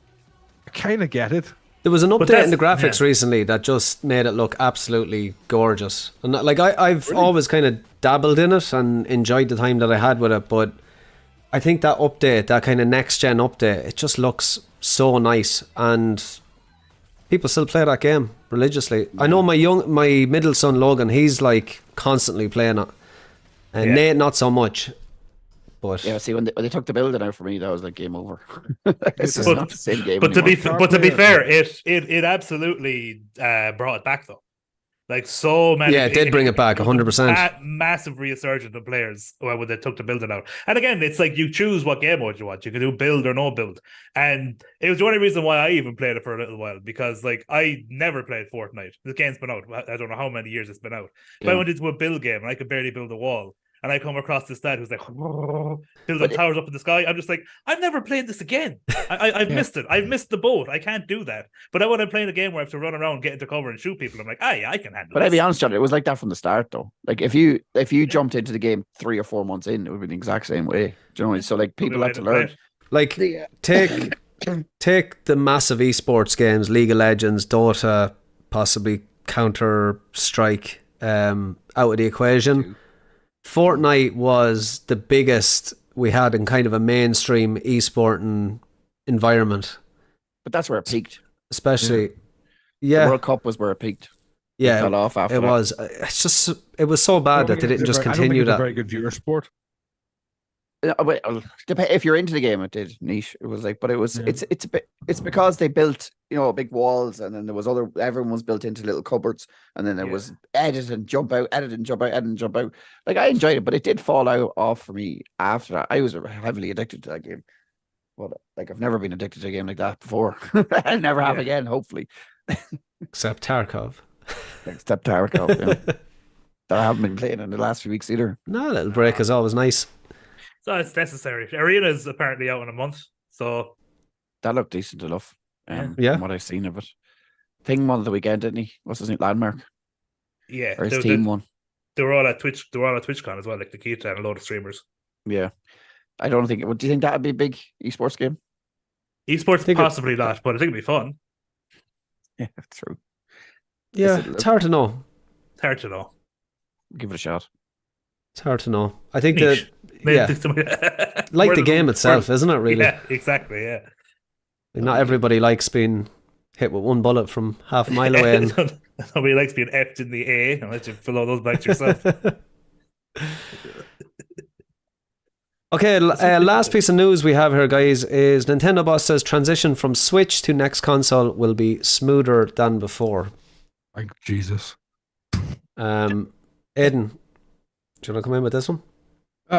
I kind of get it. There was an But update in the that's- graphics yeah. recently that just made it look absolutely gorgeous. And like I've always kind of dabbled in it and enjoyed the time that I had with it, but I think that update, that kind of next gen update, it just looks so nice, and people still play that game religiously. I know my middle son Logan, he's like constantly playing it, and Yeah. Nate not so much. But Yeah, see, when they took the building out for me, that was like game over. It's just But- not the same game But to anymore. be fair, it absolutely brought it back though. Like so many. Yeah, it did bring it back, 100%. Massive resurgence of players when they took the building out. And again, it's like you choose what game mode you want. You can do build or no build. And it was the only reason why I even played it for a little while, because like I never played Fortnite. The game's been out. I don't know how many years it's been out. But I Yeah. went into a build game and I could barely build a wall. And I come across this dad who's like building But it- towers up in the sky. I'm just like, I'm never playing this again. I've Yeah. missed it. I've missed the boat. I can't do that. But I want to play in a game where I have to run around, get into cover, and shoot people. I'm like, yeah, I can handle But I'll this. be honest, John, it was like that from the start, though. Like if you jumped into the game 3 or 4 months in, it would be the exact same way. Do you know? So like people Probably had to way play learn. it. like The, take the massive esports games, League of Legends, Dota, possibly Counter Strike, out of the equation. Fortnite was the biggest we had in kind of a mainstream esporting environment, but that's where it peaked. especially. The Yeah, World Cup was where it peaked. It yeah, fell off after it that. was. It's just it was so bad that they didn't just I don't continue think it's a that. very good viewer sport. If you're into the game, it did niche. It was like, but it was Yeah. it's because they built big walls, and then there was everyone was built into little cupboards, and then there was edit and jump out, edit and jump out, edit and jump out. Like I enjoyed it, but it did fall out off for me after that. I was heavily addicted to that game, but like I've never been addicted to a game like that before. I'll never have Yeah. again, hopefully. Except Tarkov. Except Tarkov, that I haven't been playing in the last few weeks either. No, a little break is always nice. So it's necessary. Arena is apparently out in a month. So That looked decent enough. Yeah. From what I've seen of it. Thing won the weekend, didn't he? What's his name? Landmark yeah, or his team won. they were all at Twitch. They were all at TwitchCon as well, like Nikita and a load of streamers. Yeah. I don't think. Do you think that would be a big esports game? Esports think it- possibly not, but I think it'd be fun. Yeah, true. Yeah, Is it- it's hard to know. It's hard to know. Give it a shot. It's hard to know. I think Niche. that like the game itself, isn't it? Really, Yeah, exactly. Yeah. Like, not everybody likes being hit with one bullet from half a mile away. And Nobody likes being effed in the A unless you fill all those blanks yourself. okay, last piece of news we have here, guys, is Nintendo boss says transition from Switch to next console will be smoother than before. Thank Jesus. Aiden, do you want to come in with this one?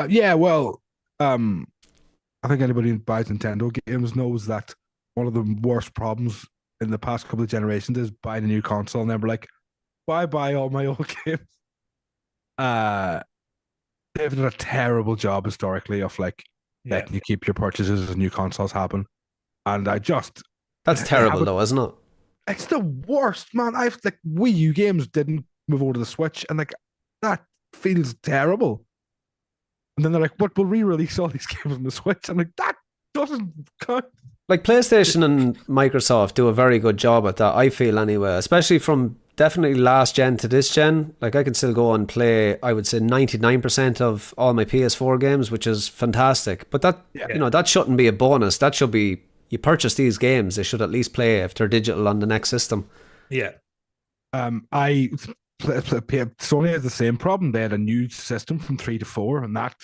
Yeah, well, I I think anybody who buys Nintendo games knows that one of the worst problems in the past couple of generations is buying a new console and then we're like, why buy all my old games? They've done a terrible job historically of like letting you keep your purchases as new consoles happen. And That's terrible though, isn't it? It's the worst, man. I've like Wii U games didn't move over to the Switch, and like that feels terrible. And then they're like, "But we'll re-release all these games on the Switch." I'm like, that doesn't count. Like PlayStation and Microsoft do a very good job at that, I feel anyway, especially from definitely last gen to this gen. Like I can still go and play, I would say 99% of all my PS4 games, which is fantastic. But that, that shouldn't be a bonus. That should be, you purchase these games, they should at least play if they're digital on the next system. Yeah. Sony has the same problem. They had a new system from 3 to 4, and that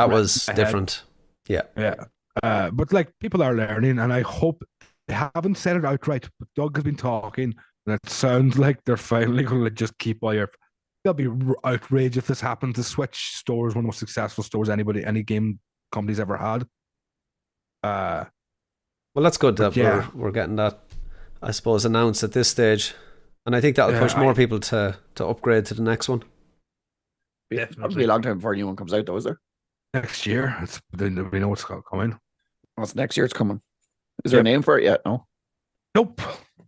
was different. Yeah. But like people are learning, and I hope they haven't said it outright. But Doug has been talking, and it sounds like they're finally going to just keep all your. They'll be outraged if this happens. The Switch store is one of the most successful stores any game company's ever had. Well, that's good that we're getting that, I suppose, announced at this stage. And I think that'll push more people to upgrade to the next one. Definitely. It'll be a long time before a new one comes out, though, is there? Next year. We know what's coming. Well, it's next year it's coming. Is there a name for it yet? No? Nope.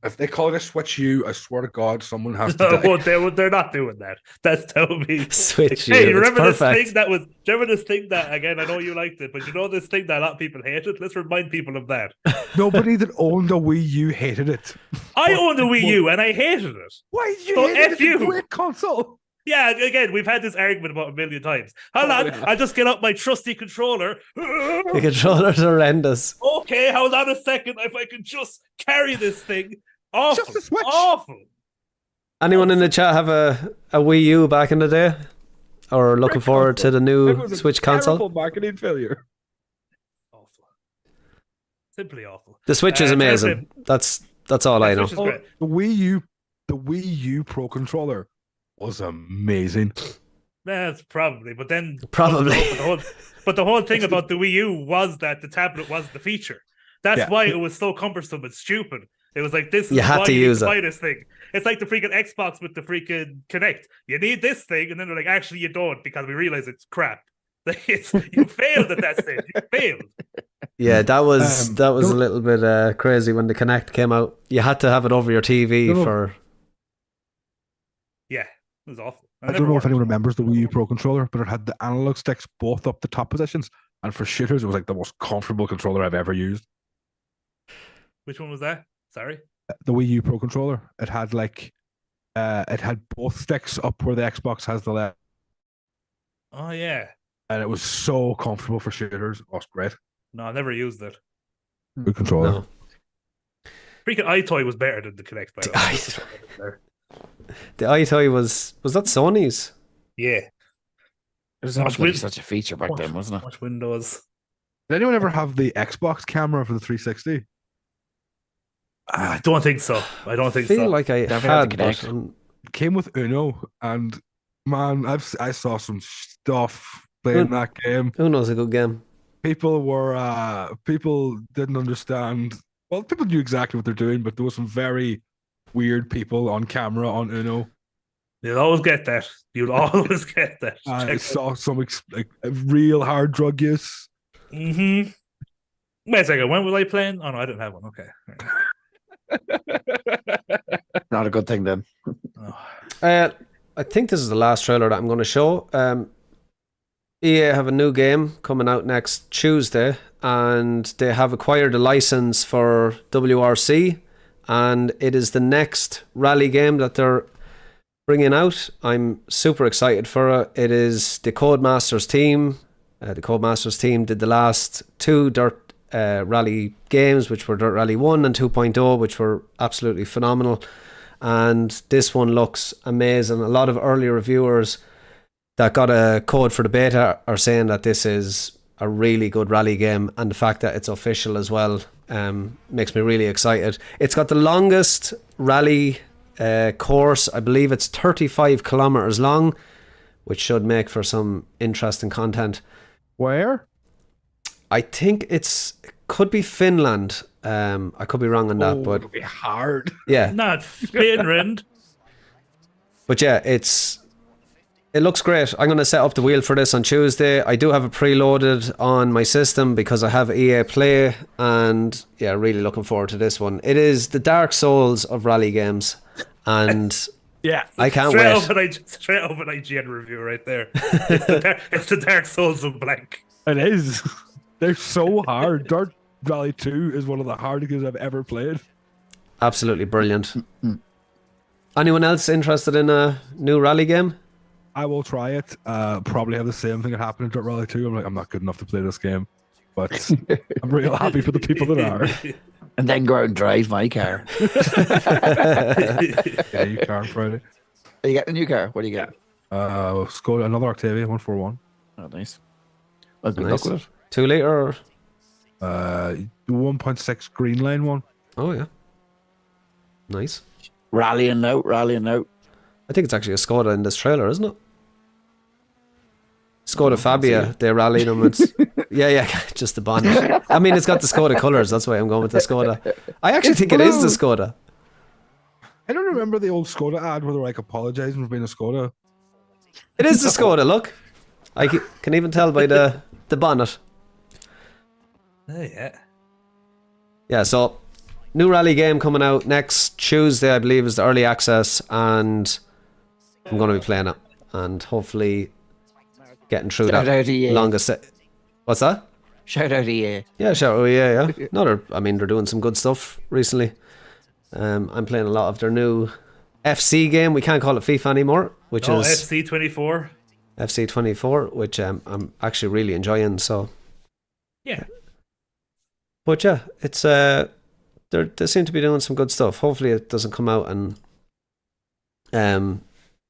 If they call it a Switch U, I swear to God, someone has to die. They're not doing that. That would be Switch U. Hey, remember this thing that was? Remember this thing that again? I know you liked it, but you know this thing that a lot of people hated. Let's remind people of that. Nobody that owned a Wii U hated it. I owned a Wii U and I hated it. Why did you hate it? It's a great console. Yeah, again, we've had this argument about a million times. Hold on, I'll just get up my trusty controller. The controller's horrendous. Okay, hold on a second. If I can just carry this thing. Awful. Just a Switch. Awful. Anyone in the chat have a Wii U back in the day? Or looking forward to the new Switch console? Terrible marketing failure. Awful. Simply awful. The Switch is amazing. That's all I know. The Wii U Pro controller was amazing. That's probably, but then probably. But the whole thing about the Wii U was that the tablet was the feature. That's why it was so cumbersome and stupid. It was like this. You had to use it. Buy this thing. It's like the freaking Xbox with the freaking Kinect. You need this thing, and then they're like, actually, you don't, because we realize it's crap. You failed at that stage. You failed. Yeah, that was a little bit crazy when the Kinect came out. You had to have it over your TV for. Yeah, it was awful. I don't know if anyone remembers the Wii U Pro controller, but it had the analog sticks both up the top positions, and for shooters, it was like the most comfortable controller I've ever used. Which one was that? Sorry, the Wii U Pro controller. It had it had both sticks up where the Xbox has the left. Oh yeah, and it was so comfortable for shooters. It was great. No, I never used it. Good controller. No. Freaking iToy was better than the Kinect. By the iToy was that Sony's? Yeah, it was such a feature back then, wasn't it? Much Windows. Did anyone ever have the Xbox camera for the 360? I don't think so. I feel like I had it came with Uno, and man, I saw some stuff playing that game. Uno's a good game. People didn't understand. Well, people knew exactly what they're doing, but there was some very weird people on camera on Uno. You'll always get that. You'll always get that. I saw some real hard drug use. Mm-hmm. Wait a second. When was I playing? Oh no, I didn't have one. Okay. Not a good thing then. I think this is the last trailer that I'm going to show. EA have a new game coming out next Tuesday, and they have acquired a license for WRC, and it is the next rally game that they're bringing out. I'm super excited for it. It is the Codemasters team. The Codemasters team did the last two Dirt Rally games, which were Dirt Rally 1 and 2.0, which were absolutely phenomenal. And this one looks amazing. A lot of early reviewers that got a code for the beta are saying that this is a really good rally game, and the fact that it's official as well makes me really excited. It's got the longest rally course. I believe it's 35 kilometers long, which should make for some interesting content. Where? I think could be Finland. I could be wrong on that, but it'll be hard. yeah. Not Finland. But yeah, it looks great. I'm going to set up the wheel for this on Tuesday. I do have it preloaded on my system because I have EA Play, and yeah, really looking forward to this one. It is the Dark Souls of rally games, and Yeah, I can't Straight wait. straight up an IGN review right there. It's the Dark Souls of blank. it is. They're so hard. Dirt Rally 2 is one of the hardest games I've ever played. Absolutely brilliant. Anyone else interested in a new rally game? I will try it. Probably have the same thing that happened in Dirt Rally 2. I'm like, I'm not good enough to play this game. But I'm real happy for the people that are. And then go out and drive my car. Yeah, you can't Friday. You get a new car. What do you get? Skoda, another Octavia 141. Oh, nice. Well, good Nice. luck with it. 2 litre? The 1.6 Green Lane one. Oh yeah. Nice. Rallying out. I think it's actually a Skoda in this trailer, isn't it? Skoda Fabia, they rallied them. It's yeah, just the bonnet. I mean, it's got the Skoda colours. That's why I'm going with the Skoda. I actually think it is the Skoda. I don't remember the old Skoda ad where they're like apologizing for being a Skoda. It is the Skoda. Look, I can even tell by the bonnet. Oh, yeah. Yeah, so new rally game coming out next Tuesday, I believe, is the early access, and I'm going to be playing it and hopefully getting through Shout that out EA. longest. What's that? Shout out EA. Yeah, sure. Yeah. No, they're doing some good stuff recently. I'm playing a lot of their new FC game. We can't call it FIFA anymore, which is FC24. FC 24, which I'm actually really enjoying. So, Yeah. but yeah, it's they seem to be doing some good stuff. Hopefully, it doesn't come out and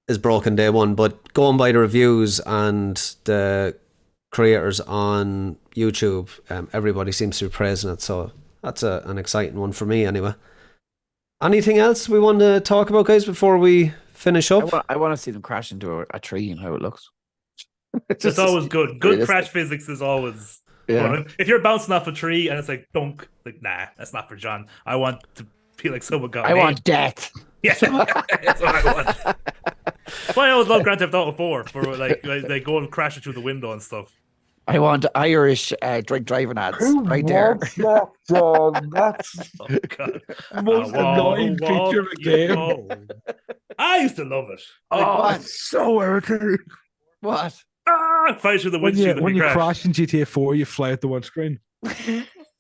is broken day one. But going by the reviews and the creators on YouTube, everybody seems to be praising it. So that's an exciting one for me, anyway. Anything else we want to talk about, guys, before we finish up? I want to see them crash into a tree and how it looks. It's always good. Good realistic. crash physics is always Yeah. fun. If you're bouncing off a tree and it's like dunk, like nah, that's not for John. I want to feel like someone got I me. want death. Yeah, that's what I want. Why I always love Grand Theft Auto 4 for like they go and crash it through the window and stuff. I want Irish drink driving ads right there. That's John. That's Oh god, the most annoying feature of the game. whoa. I used to love it. Oh, it's so irritating. What? Fight through the When you, windshield when and you crash. crash in GTA 4, you fly at the one screen.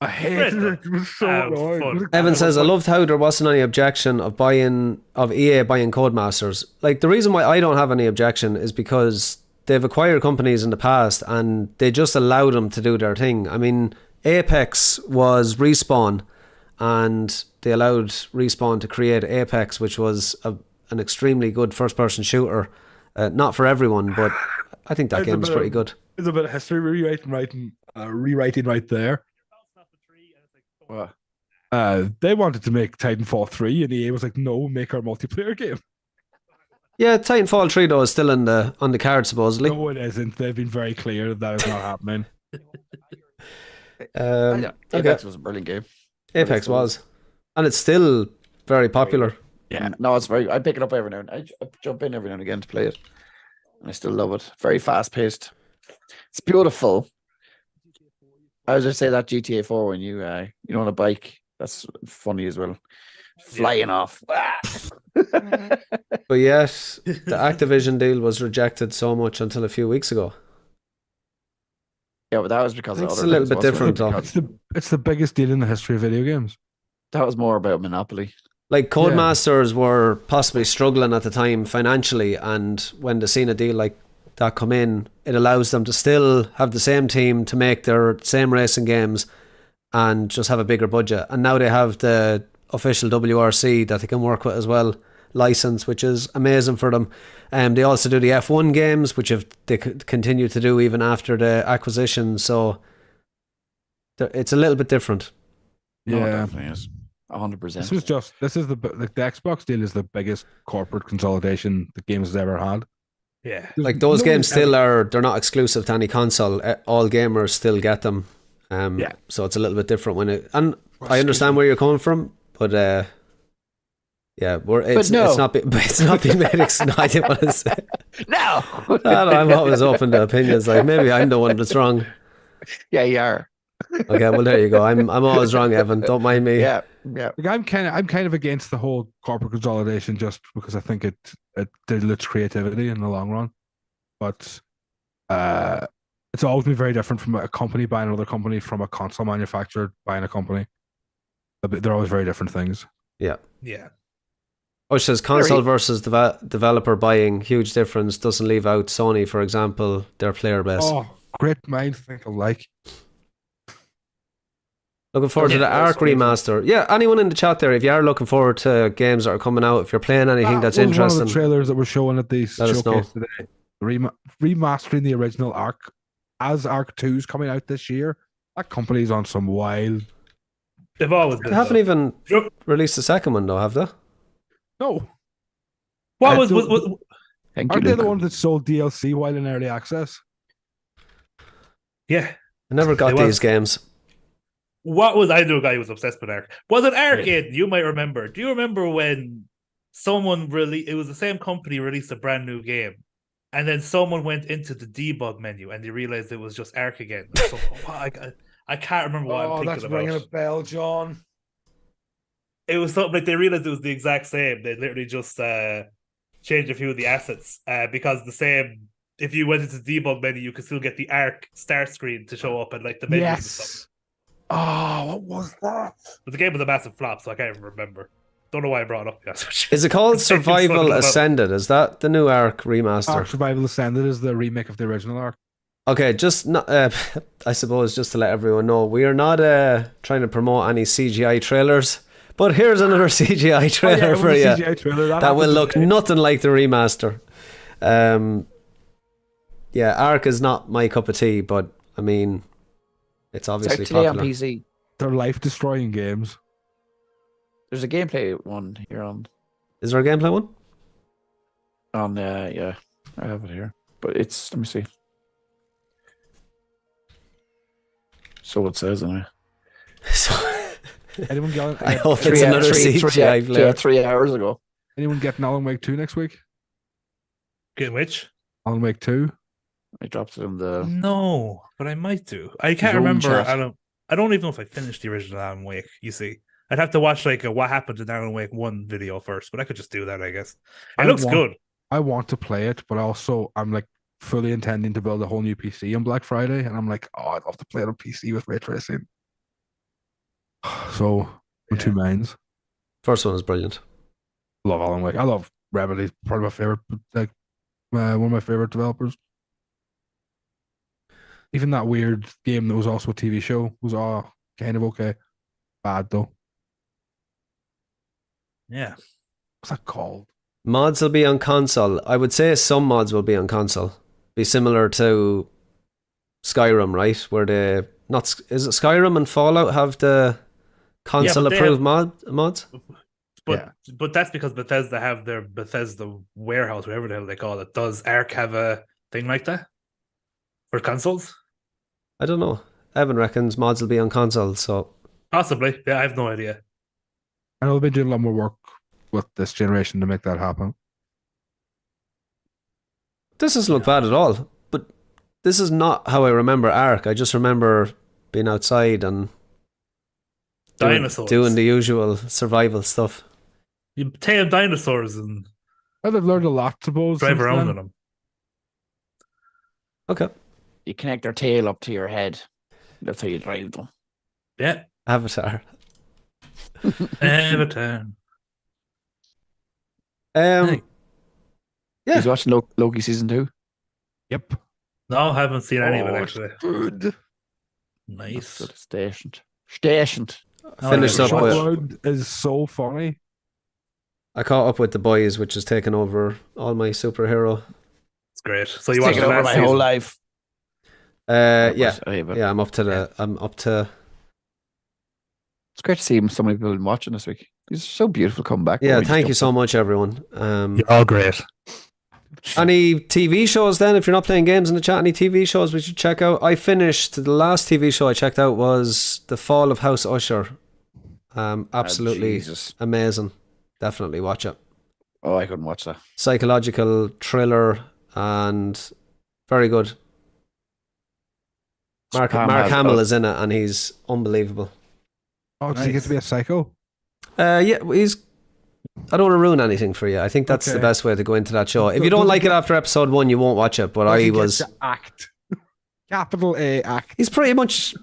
I hated it. It was so Ah, it was annoying. fun. Evan says, I loved how there wasn't any objection of EA buying Codemasters. Like, the reason why I don't have any objection is because they've acquired companies in the past and they just allow them to do their thing. I mean, Apex was Respawn, and they allowed Respawn to create Apex, which was an extremely good first-person shooter. Not for everyone, but I think that It's a game is bit pretty of- good. There's a bit of history rewriting right there. What? They wanted to make Titanfall 3, and EA was like, no, make our multiplayer game. Yeah, Titanfall 3 though is still on the card supposedly. No, it isn't. They've been very clear that that is not happening. Okay. Apex was a brilliant game. Apex was, and it's still very popular. Yeah, no, it's very. I pick it up every now and I jump in every now and again to play it, and I still love it. Very fast paced. It's beautiful. I was just say that GTA 4 when you on a bike. That's funny as well. Flying off. But yet, the Activision deal was rejected so much until a few weeks ago. Yeah, but that was because of It's other a little things, bit wasn't it? different, though. It's the biggest deal in the history of video games. That was more about Monopoly. Like, Codemasters were possibly struggling at the time financially, and when they seen a deal like that come in, it allows them to still have the same team to make their same racing games and just have a bigger budget. And now they have the official WRC that they can work with as well, license, which is amazing for them. They also do the F1 games, which they continue to do even after the acquisition. So it's a little bit different. No, it Yeah. definitely is. 100%. This is the Xbox deal is the biggest corporate consolidation the games has ever had. Yeah. Like, those No games one's ever- they're not exclusive to any console. All gamers still get them. So it's a little bit different and I understand where you're coming from, but it's not being made. No, I didn't want to say. No. No, I'm always open to opinions. Like maybe I'm the one that's wrong. Yeah, you are. Okay, well there you go. I'm always wrong, Evan. Don't mind me. Yeah. Like, I'm kind of against the whole corporate consolidation just because I think it dilutes creativity in the long run. But it's always been very different from a company buying another company from a console manufacturer buying a company. They're always very different things. Yeah. Oh, it says console versus developer buying, huge difference. Doesn't leave out Sony, for example, their player base. Oh, great minds think alike. Looking forward to the Ark remaster. Yeah, anyone in the chat there, if you are looking forward to games that are coming out, if you're playing anything that's interesting. One of the trailers that were showing at the showcase today. Remastering the original Ark as Ark 2's coming out this year. That company's on some wild. They've always been. They haven't even released the second one though, have they? No. What was aren't they the ones that sold DLC while in early access? Yeah. I never got these games. I knew a guy who was obsessed with Ark. Was it Ark, Aiden? You might remember. Do you remember when it was the same company released a brand new game, and then someone went into the debug menu and they realized it was just Ark again? So, I can't remember what I'm thinking about. That's ringing a bell, John. It was something like they realized it was the exact same. They literally just changed a few of the assets because the same. If you went into the debug menu, you could still get the Ark start screen to show up and like the menus and stuff. Oh, what was that? But the game was a massive flop, so I can't even remember. Don't know why I brought it up. Is it called Survival Ascended? Is that the new Ark remaster? Ark Survival Ascended is the remake of the original Ark. Okay, just not, I suppose just to let everyone know, we are not trying to promote any CGI trailers, but here's another CGI trailer for you CGI trailer. that will look nothing like the remaster. Ark is not my cup of tea, but I mean, it's obviously today popular. on PC. They're life-destroying games. There's a gameplay one here on. Is there a gameplay one? On I have it here, but it's let me see. So it says anyway. Anyone get? I hope it's another CGI player. 3 hours ago. Anyone getting Alan Wake 2 next week? Getting which? Alan Wake 2. I dropped it in the. No, but I might do. I can't remember. I don't even know if I finished the original Alan Wake. You see, I'd have to watch like a what happened in Alan Wake 1 video first, but I could just do that, I guess. It looks good. I want to play it, but also I'm like fully intending to build a whole new PC on Black Friday, and I'm like, I'd love to play it on PC with ray tracing. So, two minds. First one is brilliant. Love Alan Wake. I love Remedy. Probably my favorite, one of my favorite developers. Even that weird game that was also a TV show was kind of okay. Bad though. Yeah. What's that called? Mods will be on console. I would say some mods will be on console. Be similar to Skyrim, right? Where is it Skyrim and Fallout have the console approved mods? But that's because Bethesda have their Bethesda warehouse, whatever the hell they call it. Does Ark have a thing like that for consoles? I don't know. Evan reckons mods will be on console, so possibly. Yeah, I have no idea. I know they've been doing a lot more work with this generation to make that happen. This doesn't look bad at all, but this is not how I remember Ark. I just remember being outside and dinosaurs doing the usual survival stuff. You tame dinosaurs and they've learned a lot, suppose. Drive around in them. Okay. You connect their tail up to your head. That's how you drive them. Yeah. Avatar. Avatar. Yeah. He's watching Loki season 2. Yep. No, I haven't seen any of it actually. Good. Nice. Stationed. Finished up with is so funny. I caught up with The Boys, which has taken over all my superhero. It's great. So you watched over my whole life. Yeah, I'm up to. It's great to see so many people watching this week. It's so beautiful coming back. Yeah, thank you so much, everyone. You're all great. Any TV shows then? If you're not playing games in the chat, any TV shows we should check out? I finished, the last TV show I checked out was The Fall of House Usher. Absolutely Jesus. amazing. Definitely watch it. Oh, I couldn't watch that. Psychological thriller and very good. Mark Hamill is in it and he's unbelievable. Oh, does he get to be a psycho? Yeah, he's. I don't want to ruin anything for you. I think that's the best way to go into that show. If you don't like it after episode 1, you won't watch it. But I was act. Capital A act. He's pretty much,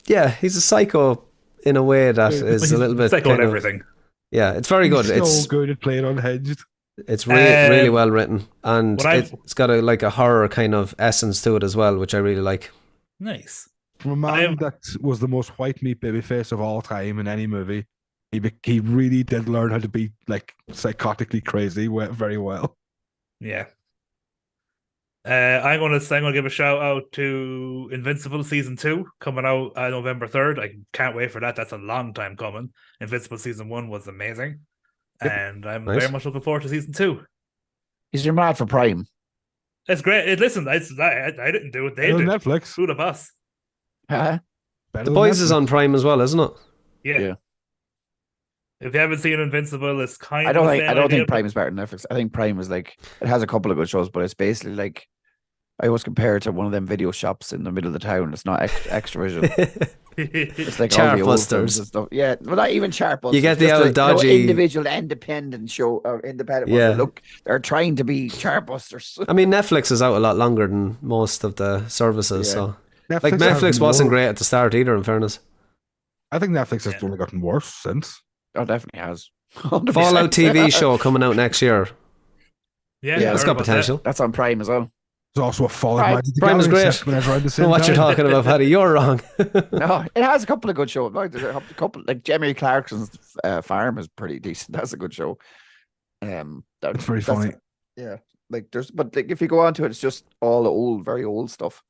yeah, he's a psycho in a way that is a little bit psycho on everything. Yeah, it's very good. He's It's good at playing unhinged. It's really well written, and it's got a horror kind of essence to it as well, which I really like. Nice. From a man that was the most white meat babyface of all time in any movie, he really did learn how to be like psychotically crazy very well. Yeah. I'm gonna give a shout out to Invincible season 2 coming out November 3rd. I can't wait for that. That's a long time coming. Invincible season 1 was amazing, and I'm very much looking forward to season 2. Is you mad for Prime? It's great. Listen, I didn't do it. They did. Netflix. Who the boss? Huh? The Boys is on Prime as well, isn't it? Yeah. If you haven't seen Invincible, it's kind I of. don't think Prime is better than Netflix. I think Prime is like, it has a couple of good shows, but it's basically like, I always compare it to one of them video shops in the middle of the town. It's not Extravision. It's like all the old films and stuff. Yeah, well, not even Chartbusters. You get the old dodgy individual independent show or independent ones that look, they're trying to be Chartbusters. I mean, Netflix is out a lot longer than most of the services, so Netflix wasn't great at the start either. In fairness, I think Netflix has only gotten worse since. Oh, definitely has. 100%. Fallout TV show coming out next year. Yeah, it's got potential. That's on Prime as well. There's also a Fallout. Prime is great. What you're talking about, Paddy? You're wrong. No, it has a couple of good shows. Like, there's a couple, like Jeremy Clarkson's Farm is pretty decent. That's a good show. It's very funny. Like if you go on to it, it's just all the old, very old stuff.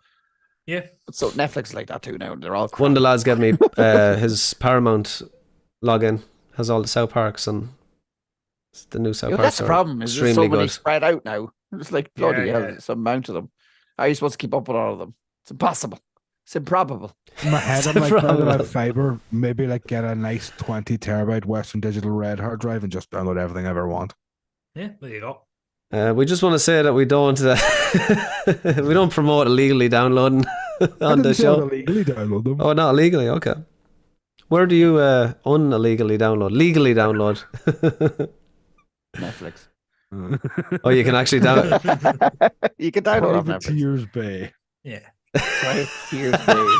Yeah. So Netflix is like that too now. They're all crap. One of the lads gave me his Paramount login, has all the South Parks and the new South Parks. That's the problem. Is there's so many spread out now. It's like bloody hell, some amount of them. How are you supposed to keep up with all of them? It's impossible. It's improbable. In my head, I'm like, now that I have fiber, maybe like get a nice 20 terabyte Western Digital Red hard drive and just download everything I ever want. Yeah, there you go. We just want to say that we don't we don't promote illegally downloading on the show. Illegally download them. Oh, not illegally. Okay. Where do you unillegally download? Legally download. Netflix. Oh, you can actually download. You can download on Private Netflix. Tears Bay. Yeah. Private Tears Bay.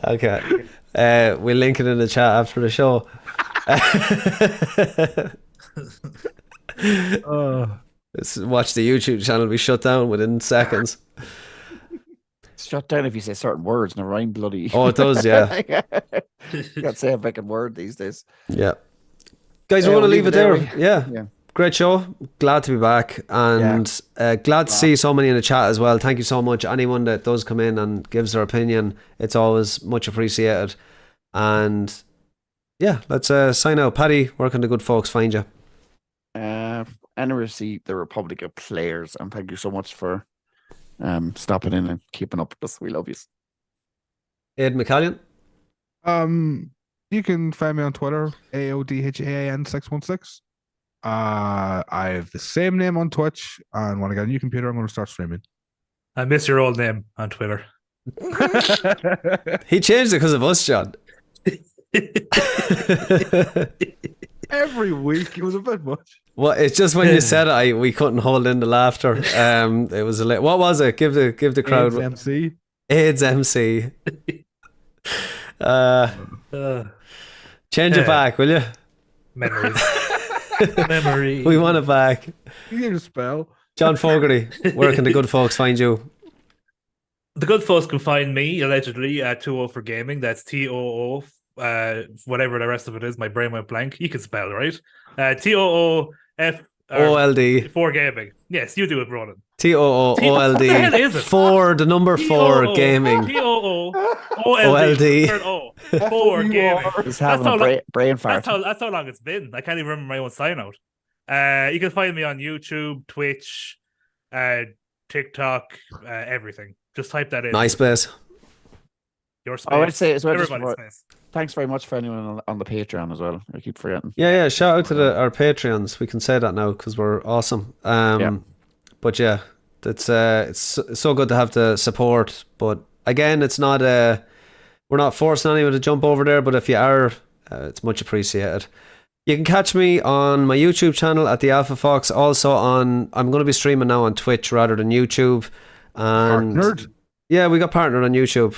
Okay. We'll link it in the chat after the show. Watch the YouTube channel be shut down within seconds. It's shut down if you say certain words and a rhyme bloody. Oh, it does, yeah. You can't say a fucking word these days. Yeah. Guys, we want to leave it there. Yeah. Great show. Glad to be back. And glad to see so many in the chat as well. Thank you so much. Anyone that does come in and gives their opinion, it's always much appreciated. And yeah, let's sign out. Paddy, where can the good folks find you? NRC, the Republic of Players. And thank you so much for stopping in and keeping up with us. We love you. Ed McCallion. You can find me on Twitter, AODHAN616. I have the same name on Twitch, and when I get a new computer, I'm going to start streaming. I miss your old name on Twitter. He changed it because of us, John. Every week, it was a bit much. Well, it's just when you said it, we couldn't hold in the laughter. It was what was it? Give the crowd AIDS MC. Change it back, will you? Memories. Memory. We want it back. You need a spell. John Fogarty, where can the good folks find you? The good folks can find me allegedly at 2O for Gaming. That's TOO. Whatever the rest of it is, my brain went blank. You can spell, right? TOOF OLD for Gaming. Yes, you do it, Ronan. TOOOLD. What the hell is it? For the number 4 gaming. TOOOLD. For gaming. Just having a brain fart. That's how long it's been. I can't even remember my own sign out. You can find me on YouTube, Twitch, TikTok, everything. Just type that in. MySpace. Your space. I would say as well, just Everybody's before- space. thanks very much for anyone on the Patreon as well. I keep forgetting. Yeah. Shout out to our Patreons. We can say that now because we're awesome. But yeah, it's so good to have the support. But again, it's not we're not forcing anyone to jump over there. But if you are, it's much appreciated. You can catch me on my YouTube channel at the Alpha Fox. Also I'm going to be streaming now on Twitch rather than YouTube. And Partnered. yeah, we got partnered on YouTube.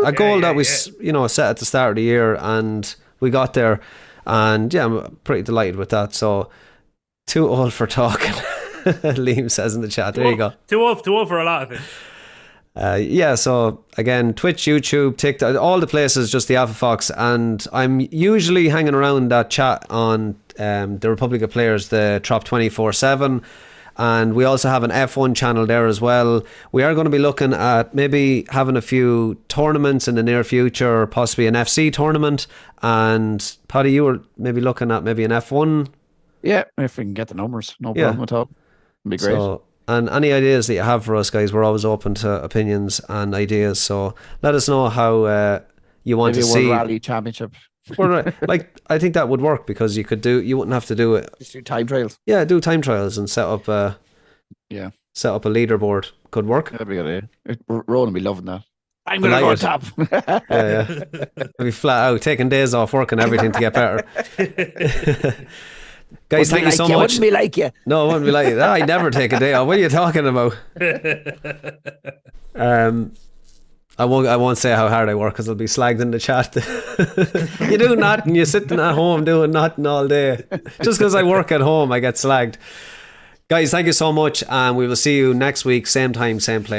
A goal that we set at the start of the year, and we got there. And yeah, I'm pretty delighted with that. So, too old for talking. Liam says in the chat. There you go. Too old for a lot of things. Yeah, so again, Twitch, YouTube, TikTok, all the places, just the Alpha Fox. And I'm usually hanging around that chat on the Republic of Players, the Trop 24/7. And we also have an F1 channel there as well. We are going to be looking at maybe having a few tournaments in the near future, possibly an FC tournament. And Paddy, you were maybe looking at maybe an F1. Yeah, if we can get the numbers, no problem at all. It'd be great. So, and any ideas that you have for us, guys, we're always open to opinions and ideas. So let us know how you want Maybe to a see. World Rally Championship. Like, I think that would work because you wouldn't have to do it. Just do time trials. Yeah, do time trials and set up a leaderboard. Could work. That'd be good. Rowan will be loving that. I'm going to go on top. Yeah. I'll be flat out, taking days off work and everything to get better. Guys, thank you so much. Wouldn't be like you. No, it wouldn't be like I never take a day off. What are you talking about? I won't say how hard I work because I'll be slagged in the chat. You do nothing. You're sitting at home doing nothing all day. Just because I work at home, I get slagged. Guys, thank you so much, and we will see you next week, same time, same place.